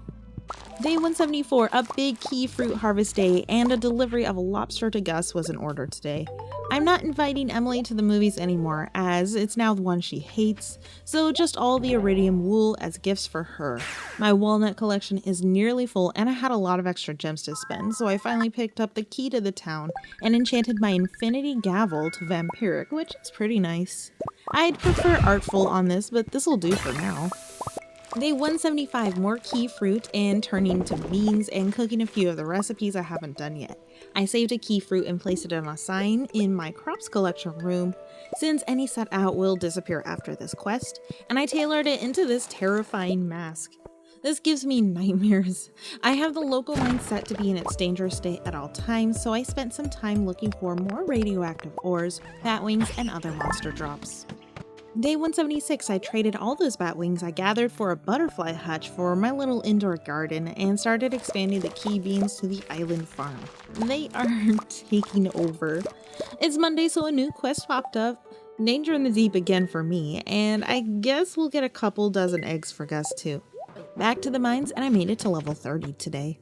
Day 174, a big key fruit harvest day, and a delivery of a lobster to Gus was in order today. I'm not inviting Emily to the movies anymore, as it's now the one she hates, so just all the iridium wool as gifts for her. My walnut collection is nearly full, and I had a lot of extra gems to spend, so I finally picked up the key to the town and enchanted my infinity gavel to vampiric, which is pretty nice. I'd prefer artful on this, but this'll do for now. Day 175, more key fruit and turning to beans and cooking a few of the recipes I haven't done yet. I saved a key fruit and placed it on a sign in my crops collection room, since any set out will disappear after this quest, and I tailored it into this terrifying mask. This gives me nightmares. I have the local mine set to be in its dangerous state at all times, so I spent some time looking for more radioactive ores, bat wings, and other monster drops. Day 176, I traded all those bat wings I gathered for a butterfly hutch for my little indoor garden and started expanding the key beans to the island farm. They are taking over. It's Monday, so a new quest popped up. Danger in the deep again for me, and I guess we'll get a couple dozen eggs for Gus too. Back to the mines, and I made it to level 30 today.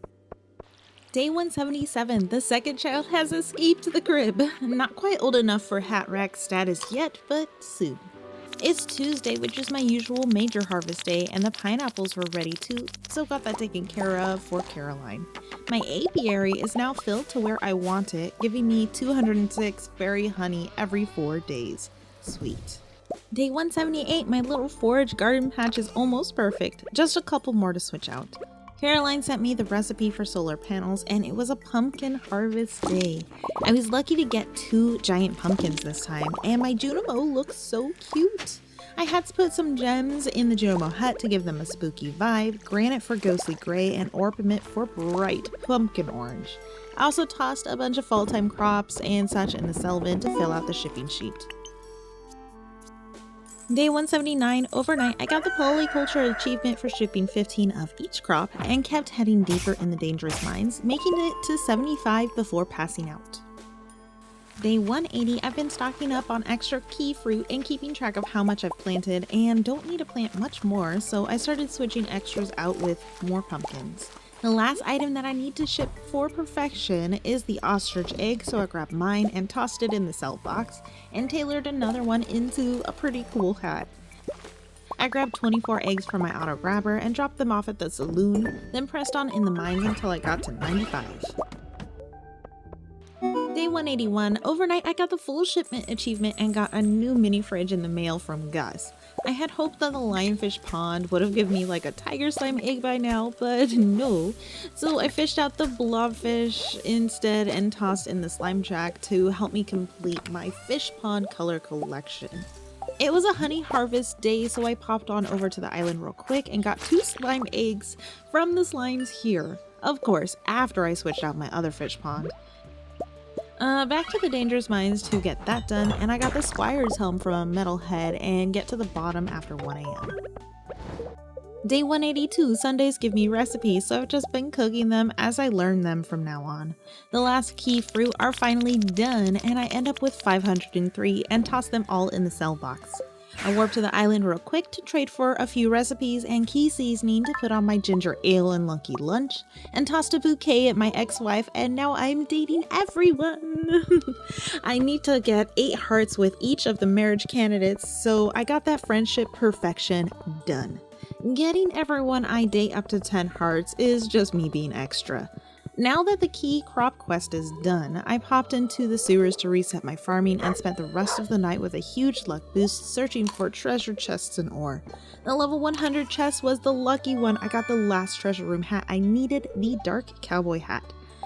Day 177, the second child has escaped the crib. Not quite old enough for hat rack status yet, but soon. It's Tuesday, which is my usual major harvest day, and the pineapples were ready too, so got that taken care of for Caroline. My apiary is now filled to where I want it, giving me 206 berry honey every 4 days. Sweet. Day 178, my little forage garden patch is almost perfect, just a couple more to switch out. Caroline sent me the recipe for solar panels, and it was a pumpkin harvest day. I was lucky to get 2 giant pumpkins this time, and my Junimo looks so cute. I had to put some gems in the Junimo hut to give them a spooky vibe, granite for ghostly gray, and orpiment for bright pumpkin orange. I also tossed a bunch of fall-time crops and such in the cell bin to fill out the shipping sheet. Day 179, overnight, I got the polyculture achievement for shipping 15 of each crop and kept heading deeper in the dangerous mines, making it to 75 before passing out. Day 180, I've been stocking up on extra key fruit and keeping track of how much I've planted and don't need to plant much more, so I started switching extras out with more pumpkins. The last item that I need to ship for perfection is the ostrich egg, so I grabbed mine and tossed it in the cell box and tailored another one into a pretty cool hat. I grabbed 24 eggs from my auto grabber and dropped them off at the saloon, then pressed on in the mines until I got to 95. Day 181, overnight I got the full shipment achievement and got a new mini fridge in the mail from Gus. I had hoped that the lionfish pond would have given me like a tiger slime egg by now, but no. So I fished out the blobfish instead and tossed in the slime jack to help me complete my fish pond color collection. It was a honey harvest day, so I popped on over to the island real quick and got 2 slime eggs from the slimes here. Of course, after I switched out my other fish pond. Back to the dangerous mines to get that done, and I got the squire's helm from a metalhead and get to the bottom after 1 AM. Day 182, Sundays give me recipes, so I've just been cooking them as I learn them from now on. The last key fruit are finally done, and I end up with 503 and toss them all in the cell box. I warped to the island real quick to trade for a few recipes and key seasoning to put on my ginger ale and lucky lunch, and tossed a bouquet at my ex-wife, and now I'm dating everyone. I need to get 8 hearts with each of the marriage candidates, so I got that friendship perfection done. Getting everyone I date up to 10 hearts is just me being extra. Now that the key crop quest is done, I popped into the sewers to reset my farming and spent the rest of the night with a huge luck boost searching for treasure chests and ore. The level 100 chest was the lucky one. I got the last treasure room hat. I needed the dark cowboy hat.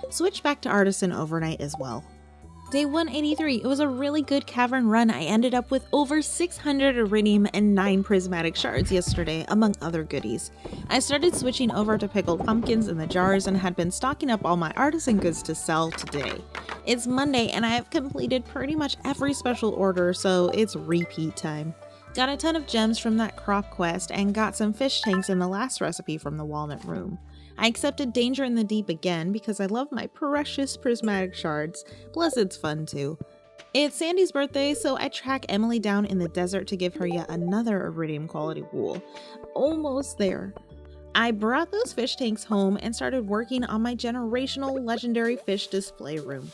Switched back to artisan overnight as well. Day 183, it was a really good cavern run. I ended up with over 600 iridium and 9 prismatic shards yesterday, among other goodies. I started switching over to pickled pumpkins in the jars and had been stocking up all my artisan goods to sell today. It's Monday and I have completed pretty much every special order, so it's repeat time. Got a ton of gems from that crop quest and got some fish tanks in the last recipe from the walnut room. I accepted Danger in the Deep again because I love my precious prismatic shards, plus it's fun too. It's Sandy's birthday, so I track Emily down in the desert to give her yet another iridium quality wool. Almost there. I brought those fish tanks home and started working on my generational legendary fish display room.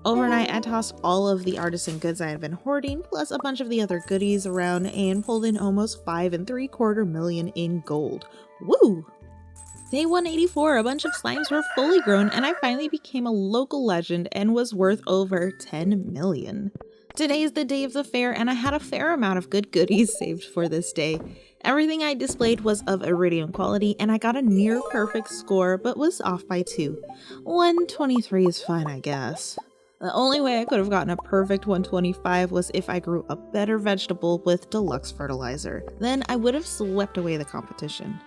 Overnight, I tossed all of the artisan goods I had been hoarding, plus a bunch of the other goodies around, and pulled in almost 5.75 million in gold. Woo! Day 184, a bunch of slimes were fully grown and I finally became a local legend and was worth over 10 million. Today is the day of the fair and I had a fair amount of good goodies saved for this day. Everything I displayed was of iridium quality and I got a near perfect score but was off by 2. 123 is fine, I guess. The only way I could have gotten a perfect 125 was if I grew a better vegetable with deluxe fertilizer. Then I would have swept away the competition.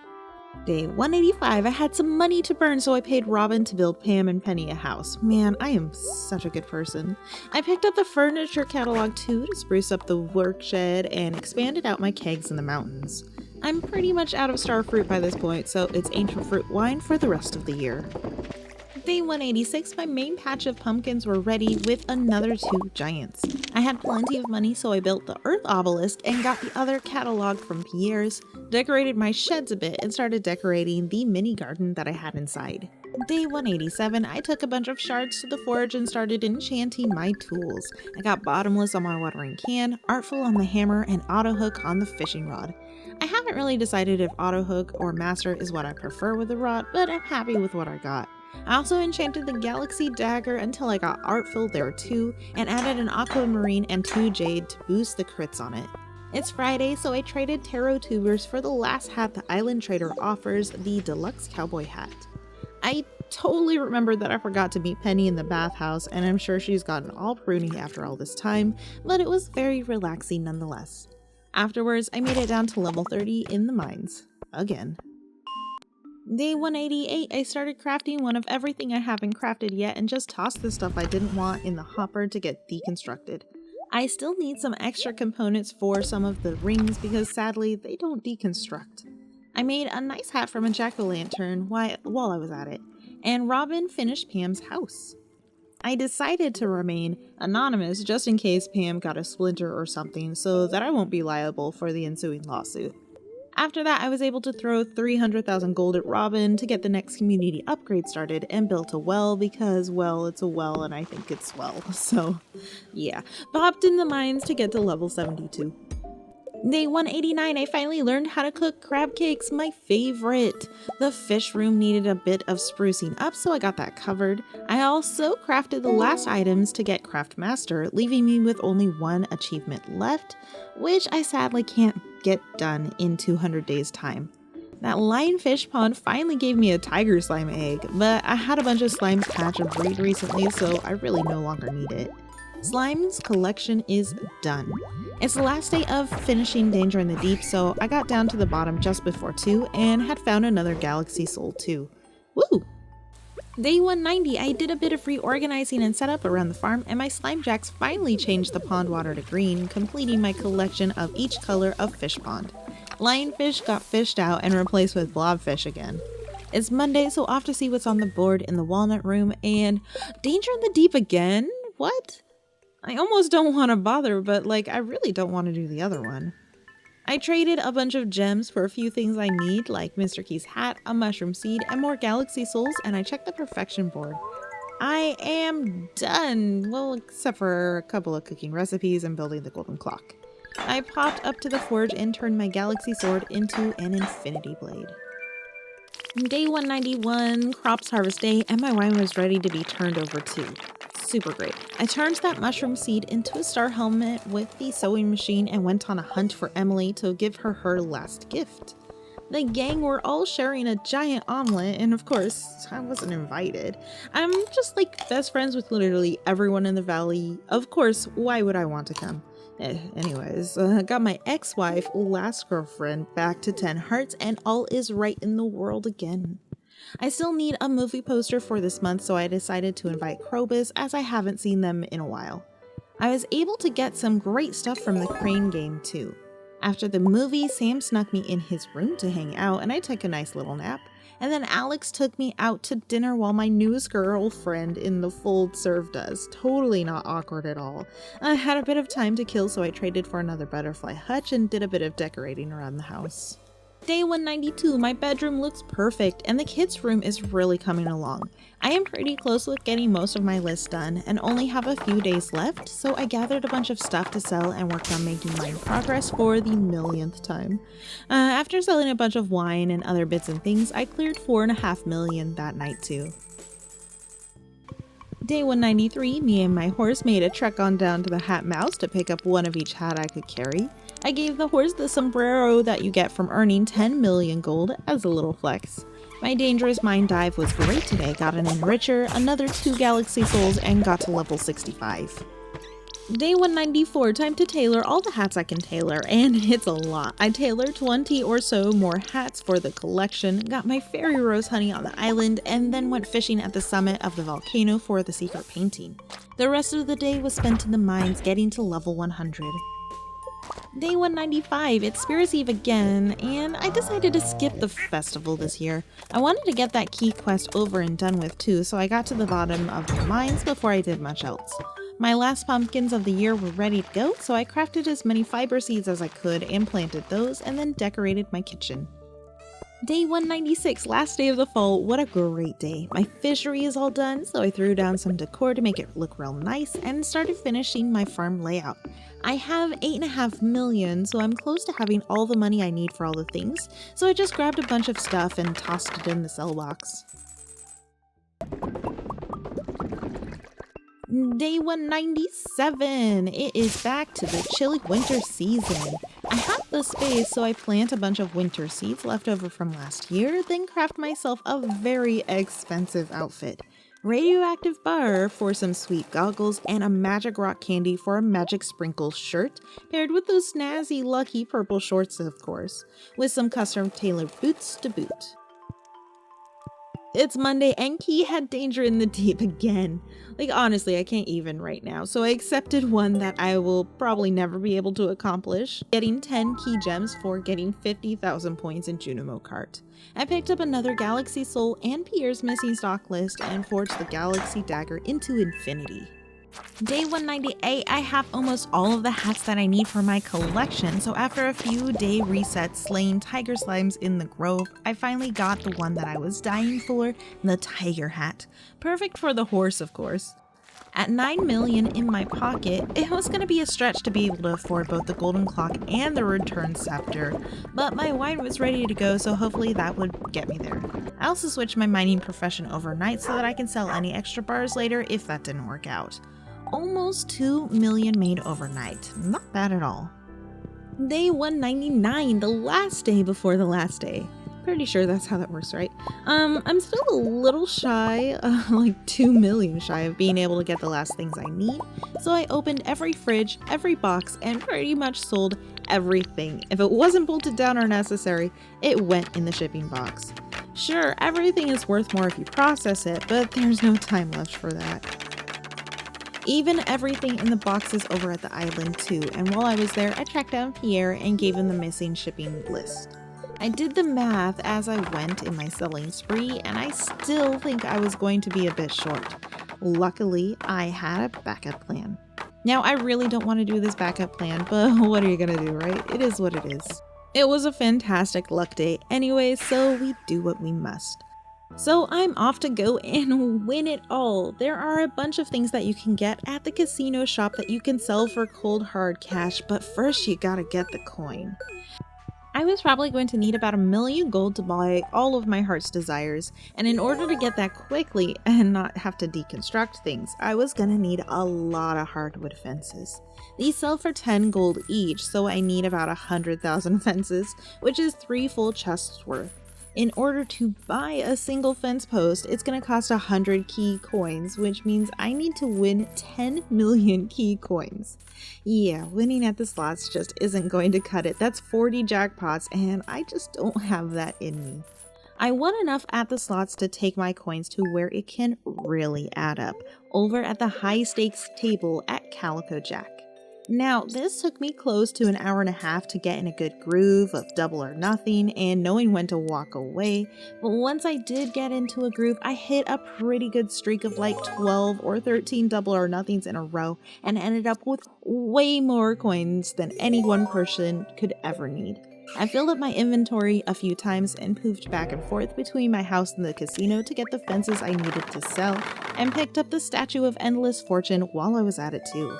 Day 185, I had some money to burn, so I paid Robin to build Pam and Penny a house. Man, I am such a good person. I picked up the furniture catalog too to spruce up the work shed and expanded out my kegs in the mountains. I'm pretty much out of star fruit by this point, so it's ancient fruit wine for the rest of the year. Day 186, my main patch of pumpkins were ready with another 2 giants. I had plenty of money, so I built the Earth Obelisk and got the other catalog from Pierre's, decorated my sheds a bit, and started decorating the mini garden that I had inside. Day 187, I took a bunch of shards to the forge and started enchanting my tools. I got bottomless on my watering can, artful on the hammer, and auto hook on the fishing rod. I haven't really decided if auto hook or master is what I prefer with the rod, but I'm happy with what I got. I also enchanted the Galaxy Dagger until I got Artful there too, and added an Aquamarine and 2 Jade to boost the crits on it. It's Friday, so I traded Taro Tubers for the last hat the Island Trader offers, the Deluxe Cowboy Hat. I totally remembered that I forgot to meet Penny in the bathhouse, and I'm sure she's gotten all pruny after all this time, but it was very relaxing nonetheless. Afterwards, I made it down to level 30 in the mines. Again. Day 188, I started crafting one of everything I haven't crafted yet and just tossed the stuff I didn't want in the hopper to get deconstructed. I still need some extra components for some of the rings because sadly they don't deconstruct. I made a nice hat from a jack-o'-lantern while I was at it, and Robin finished Pam's house. I decided to remain anonymous just in case Pam got a splinter or something so that I won't be liable for the ensuing lawsuit. After that, I was able to throw 300,000 gold at Robin to get the next community upgrade started and built a well because, well, it's a well and I think it's well. So, yeah. Popped in the mines to get to level 72. Day 189, I finally learned how to cook crab cakes, my favorite. The fish room needed a bit of sprucing up, so I got that covered. I also crafted the last items to get Craft Master, leaving me with only 1 achievement left, which I sadly can't get done in 200 days time. That lionfish pond finally gave me a tiger slime egg, but I had a bunch of slimes hatch and breed recently, so I really no longer need it. Slime's collection is done. It's the last day of finishing Danger in the Deep, so I got down to the bottom just before 2 and had found another Galaxy Soul too. Woo! Day 190, I did a bit of reorganizing and setup around the farm, and my slime jacks finally changed the pond water to green, completing my collection of each color of fish pond. Lionfish got fished out and replaced with blobfish again. It's Monday, so off to see what's on the board in the walnut room, and Danger in the Deep again? What? I almost don't want to bother, but I really don't want to do the other one. I traded a bunch of gems for a few things I need, like Mr. Key's hat, a mushroom seed, and more galaxy souls, and I checked the perfection board. I am done! Well, except for a couple of cooking recipes and building the golden clock. I popped up to the forge and turned my galaxy sword into an infinity blade. Day 191, crops harvest day, and my wine was ready to be turned over too. Super great. I turned that mushroom seed into a star helmet with the sewing machine and went on a hunt for Emily to give her her last gift. The gang were all sharing a giant omelet, and of course, I wasn't invited. I'm just like best friends with literally everyone in the valley. Of course, why would I want to come? Anyways, got my ex-wife, last girlfriend, back to 10 hearts, and all is right in the world again. I still need a movie poster for this month, so I decided to invite Krobus as I haven't seen them in a while. I was able to get some great stuff from the crane game too. After the movie, Sam snuck me in his room to hang out, and I took a nice little nap. And then Alex took me out to dinner while my newest girlfriend in the fold served us. Totally not awkward at all. I had a bit of time to kill, so I traded for another butterfly hutch and did a bit of decorating around the house. Day 192, my bedroom looks perfect, and the kids' room is really coming along. I am pretty close with getting most of my list done, and only have a few days left, so I gathered a bunch of stuff to sell and worked on making mine progress for the millionth time. After selling a bunch of wine and other bits and things, I cleared 4.5 million that night too. Day 193, me and my horse made a trek on down to the Hat Mouse to pick up one of each hat I could carry. I gave the horse the sombrero that you get from earning 10 million gold as a little flex. My dangerous mine dive was great today, got an enricher, another 2 galaxy souls, and got to level 65. Day 194, time to tailor all the hats I can tailor, and it's a lot. I tailored 20 or so more hats for the collection, got my fairy rose honey on the island, and then went fishing at the summit of the volcano for the secret painting. The rest of the day was spent in the mines getting to level 100. Day 195, it's Spirit's Eve again, and I decided to skip the festival this year. I wanted to get that key quest over and done with too, so I got to the bottom of the mines before I did much else. My last pumpkins of the year were ready to go, so I crafted as many fiber seeds as I could and planted those, and then decorated my kitchen. Day 196, last day of the fall. What a great day. My fishery is all done, so I threw down some decor to make it look real nice and started finishing my farm layout. I have 8.5 million, so I'm close to having all the money I need for all the things, so I just grabbed a bunch of stuff and tossed it in the sell box. Day 197, it is back to the chilly winter season. I have the space, so I plant a bunch of winter seeds left over from last year, then craft myself a very expensive outfit. Radioactive bar for some sweet goggles, and a magic rock candy for a magic sprinkle shirt, paired with those snazzy lucky purple shorts of course, with some custom tailored boots to boot. It's Monday and Key had danger in the deep again. Like honestly, I can't even right now, so I accepted one that I will probably never be able to accomplish, getting 10 key gems for getting 50,000 points in Junimo Cart. I picked up another Galaxy Soul and Pierre's missing stock list and forged the Galaxy Dagger into infinity. Day 198, I have almost all of the hats that I need for my collection, so after a few day resets slaying tiger slimes in the grove, I finally got the one that I was dying for, the tiger hat. Perfect for the horse, of course. At 9 million in my pocket, it was going to be a stretch to be able to afford both the golden clock and the return scepter, but my wine was ready to go, so hopefully that would get me there. I also switched my mining profession overnight so that I can sell any extra bars later if that didn't work out. Almost 2 million made overnight. Not bad at all. Day 199, the last day before the last day. Pretty sure that's how that works, right? I'm still a little shy, like 2 million shy of being able to get the last things I need, so I opened every fridge, every box, and pretty much sold everything. If it wasn't bolted down or necessary, it went in the shipping box. Sure, everything is worth more if you process it, but there's no time left for that. Even everything in the boxes over at the island too, and while I was there, I tracked down Pierre and gave him the missing shipping list. I did the math as I went in my selling spree, and I still think I was going to be a bit short. Luckily, I had a backup plan. Now, I really don't want to do this backup plan, but what are you gonna do, right? It is what it is. It was a fantastic luck day anyway, so we do what we must. So I'm off to go and win it all. There are a bunch of things that you can get at the casino shop that you can sell for cold hard cash, but first you gotta get the coin. I was probably going to need about 1,000,000 gold to buy all of my heart's desires, and in order to get that quickly and not have to deconstruct things, I was gonna need a lot of hardwood fences. These sell for 10 gold each, so I need about 100,000 fences, which is 3 full chests worth. In order to buy a single fence post, it's going to cost 100 key coins, which means I need to win 10 million key coins. Yeah, winning at the slots just isn't going to cut it. That's 40 jackpots, and I just don't have that in me. I won enough at the slots to take my coins to where it can really add up, over at the high stakes table at Calico Jack. Now, this took me close to an hour and a half to get in a good groove of double or nothing and knowing when to walk away, but once I did get into a groove, I hit a pretty good streak of like 12 or 13 double or nothings in a row and ended up with way more coins than any one person could ever need. I filled up my inventory a few times and poofed back and forth between my house and the casino to get the fences I needed to sell, and picked up the Statue of Endless Fortune while I was at it too.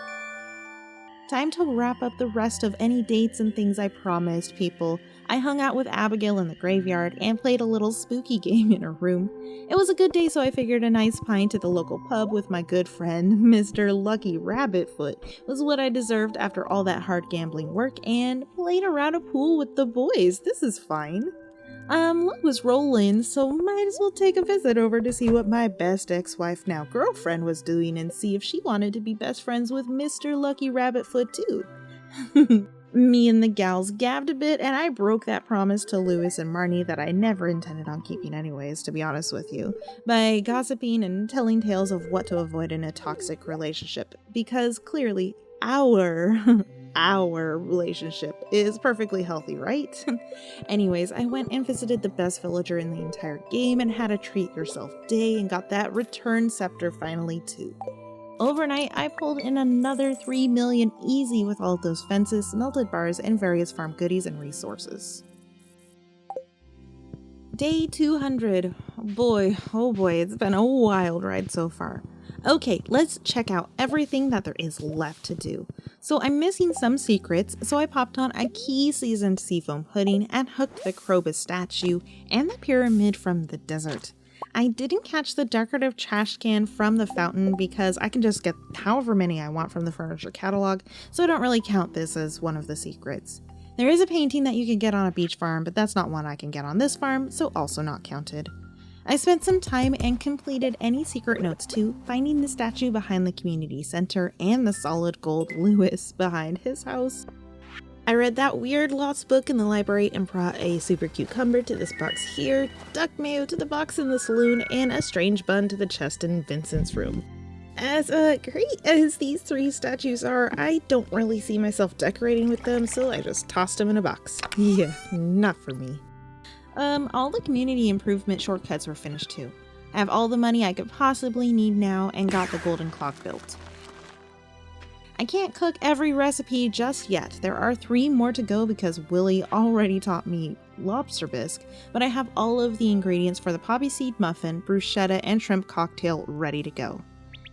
Time to wrap up the rest of any dates and things I promised people. I hung out with Abigail in the graveyard and played a little spooky game in her room. It was a good day, so I figured a nice pint at the local pub with my good friend, Mr. Lucky Rabbitfoot, was what I deserved after all that hard gambling work, and played around a pool with the boys. This is fine. Luck was rolling, so might as well take a visit over to see what my best ex-wife, now girlfriend, was doing and see if she wanted to be best friends with Mr. Lucky Rabbitfoot too. Me and the gals gabbed a bit, and I broke that promise to Lewis and Marnie that I never intended on keeping anyways, to be honest with you, by gossiping and telling tales of what to avoid in a toxic relationship, because clearly our relationship is perfectly healthy, right? Anyways, I went and visited the best villager in the entire game and had a treat yourself day and got that return scepter finally too. Overnight, I pulled in another 3 million easy with all of those fences, melted bars, and various farm goodies and resources. Day 200. Boy, oh boy, it's been a wild ride so far. Okay, let's check out everything that there is left to do. So I'm missing some secrets, so I popped on a key seasoned seafoam pudding and hooked the Krobus statue and the pyramid from the desert. I didn't catch the decorative trash can from the fountain because I can just get however many I want from the furniture catalog, so I don't really count this as one of the secrets. There is a painting that you can get on a beach farm, but that's not one I can get on this farm, so also not counted. I spent some time and completed any secret notes too, finding the statue behind the community center and the solid gold Lewis behind his house. I read that weird lost book in the library and brought a super cucumber to this box here, duck mayo to the box in the saloon, and a strange bun to the chest in Vincent's room. As great as these 3 statues are, I don't really see myself decorating with them, so I just tossed them in a box. Yeah, not for me. All the community improvement shortcuts were finished too. I have all the money I could possibly need now and got the golden clock built. I can't cook every recipe just yet. There are 3 more to go because Willie already taught me lobster bisque, but I have all of the ingredients for the poppy seed muffin, bruschetta, and shrimp cocktail ready to go.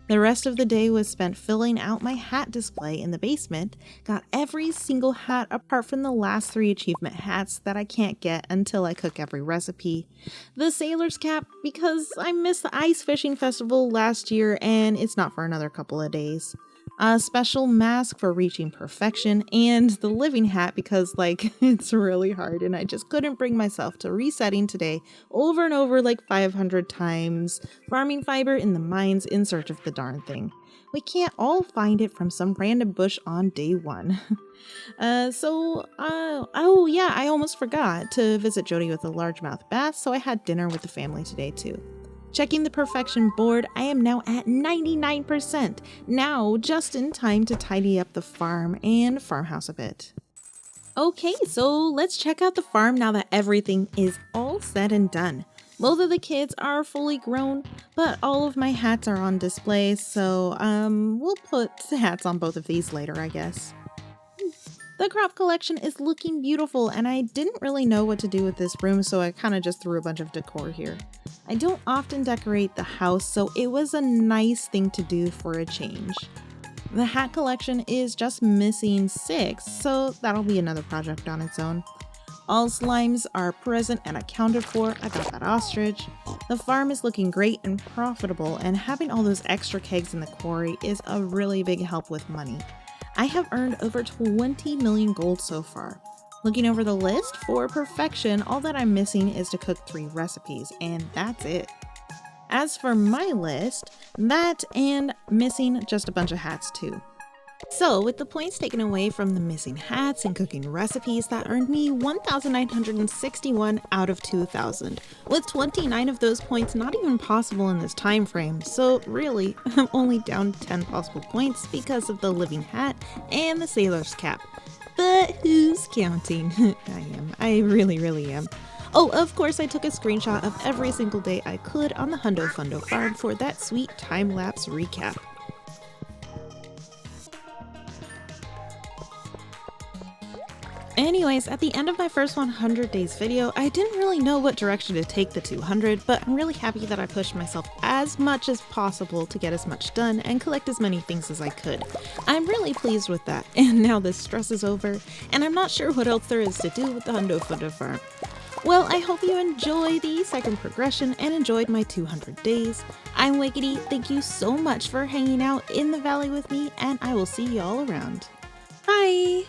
The rest of the day was spent filling out my hat display in the basement, got every single hat apart from the last 3 achievement hats that I can't get until I cook every recipe, the sailor's cap because I missed the ice fishing festival last year and it's not for another couple of days, a special mask for reaching perfection, and the living hat because, it's really hard and I just couldn't bring myself to resetting today over and over 500 times, farming fiber in the mines in search of the darn thing. We can't all find it from some random bush on day 1. Oh yeah, I almost forgot to visit Jody with a largemouth bass, so I had dinner with the family today too. Checking the perfection board, I am now at 99%, now just in time to tidy up the farm and farmhouse a bit. Okay, so let's check out the farm now that everything is all said and done. Both of the kids are fully grown, but all of my hats are on display, so we'll put hats on both of these later, I guess. The crop collection is looking beautiful, and I didn't really know what to do with this room, so I kind of just threw a bunch of decor here. I don't often decorate the house, so it was a nice thing to do for a change. The hat collection is just missing 6, so that'll be another project on its own. All slimes are present and accounted for. I got that ostrich. The farm is looking great and profitable, and having all those extra kegs in the quarry is a really big help with money. I have earned over 20 million gold so far. Looking over the list, for perfection, all that I'm missing is to cook 3 recipes, and that's it. As for my list, that and missing just a bunch of hats too. So, with the points taken away from the missing hats and cooking recipes, that earned me 1,961 out of 2,000, with 29 of those points not even possible in this time frame. So really, I'm only down 10 possible points because of the living hat and the sailor's cap. But who's counting? I really am. Oh, of course I took a screenshot of every single day I could on the Hundo Fundo Farm for that sweet time-lapse recap. Anyways, at the end of my first 100 days video, I didn't really know what direction to take the 200, but I'm really happy that I pushed myself as much as possible to get as much done and collect as many things as I could. I'm really pleased with that, and now this stress is over, and I'm not sure what else there is to do with the Hundo Fundo Farm. Well, I hope you enjoy the second progression and enjoyed my 200 days. I'm Wickedy, thank you so much for hanging out in the valley with me, and I will see you all around. Bye!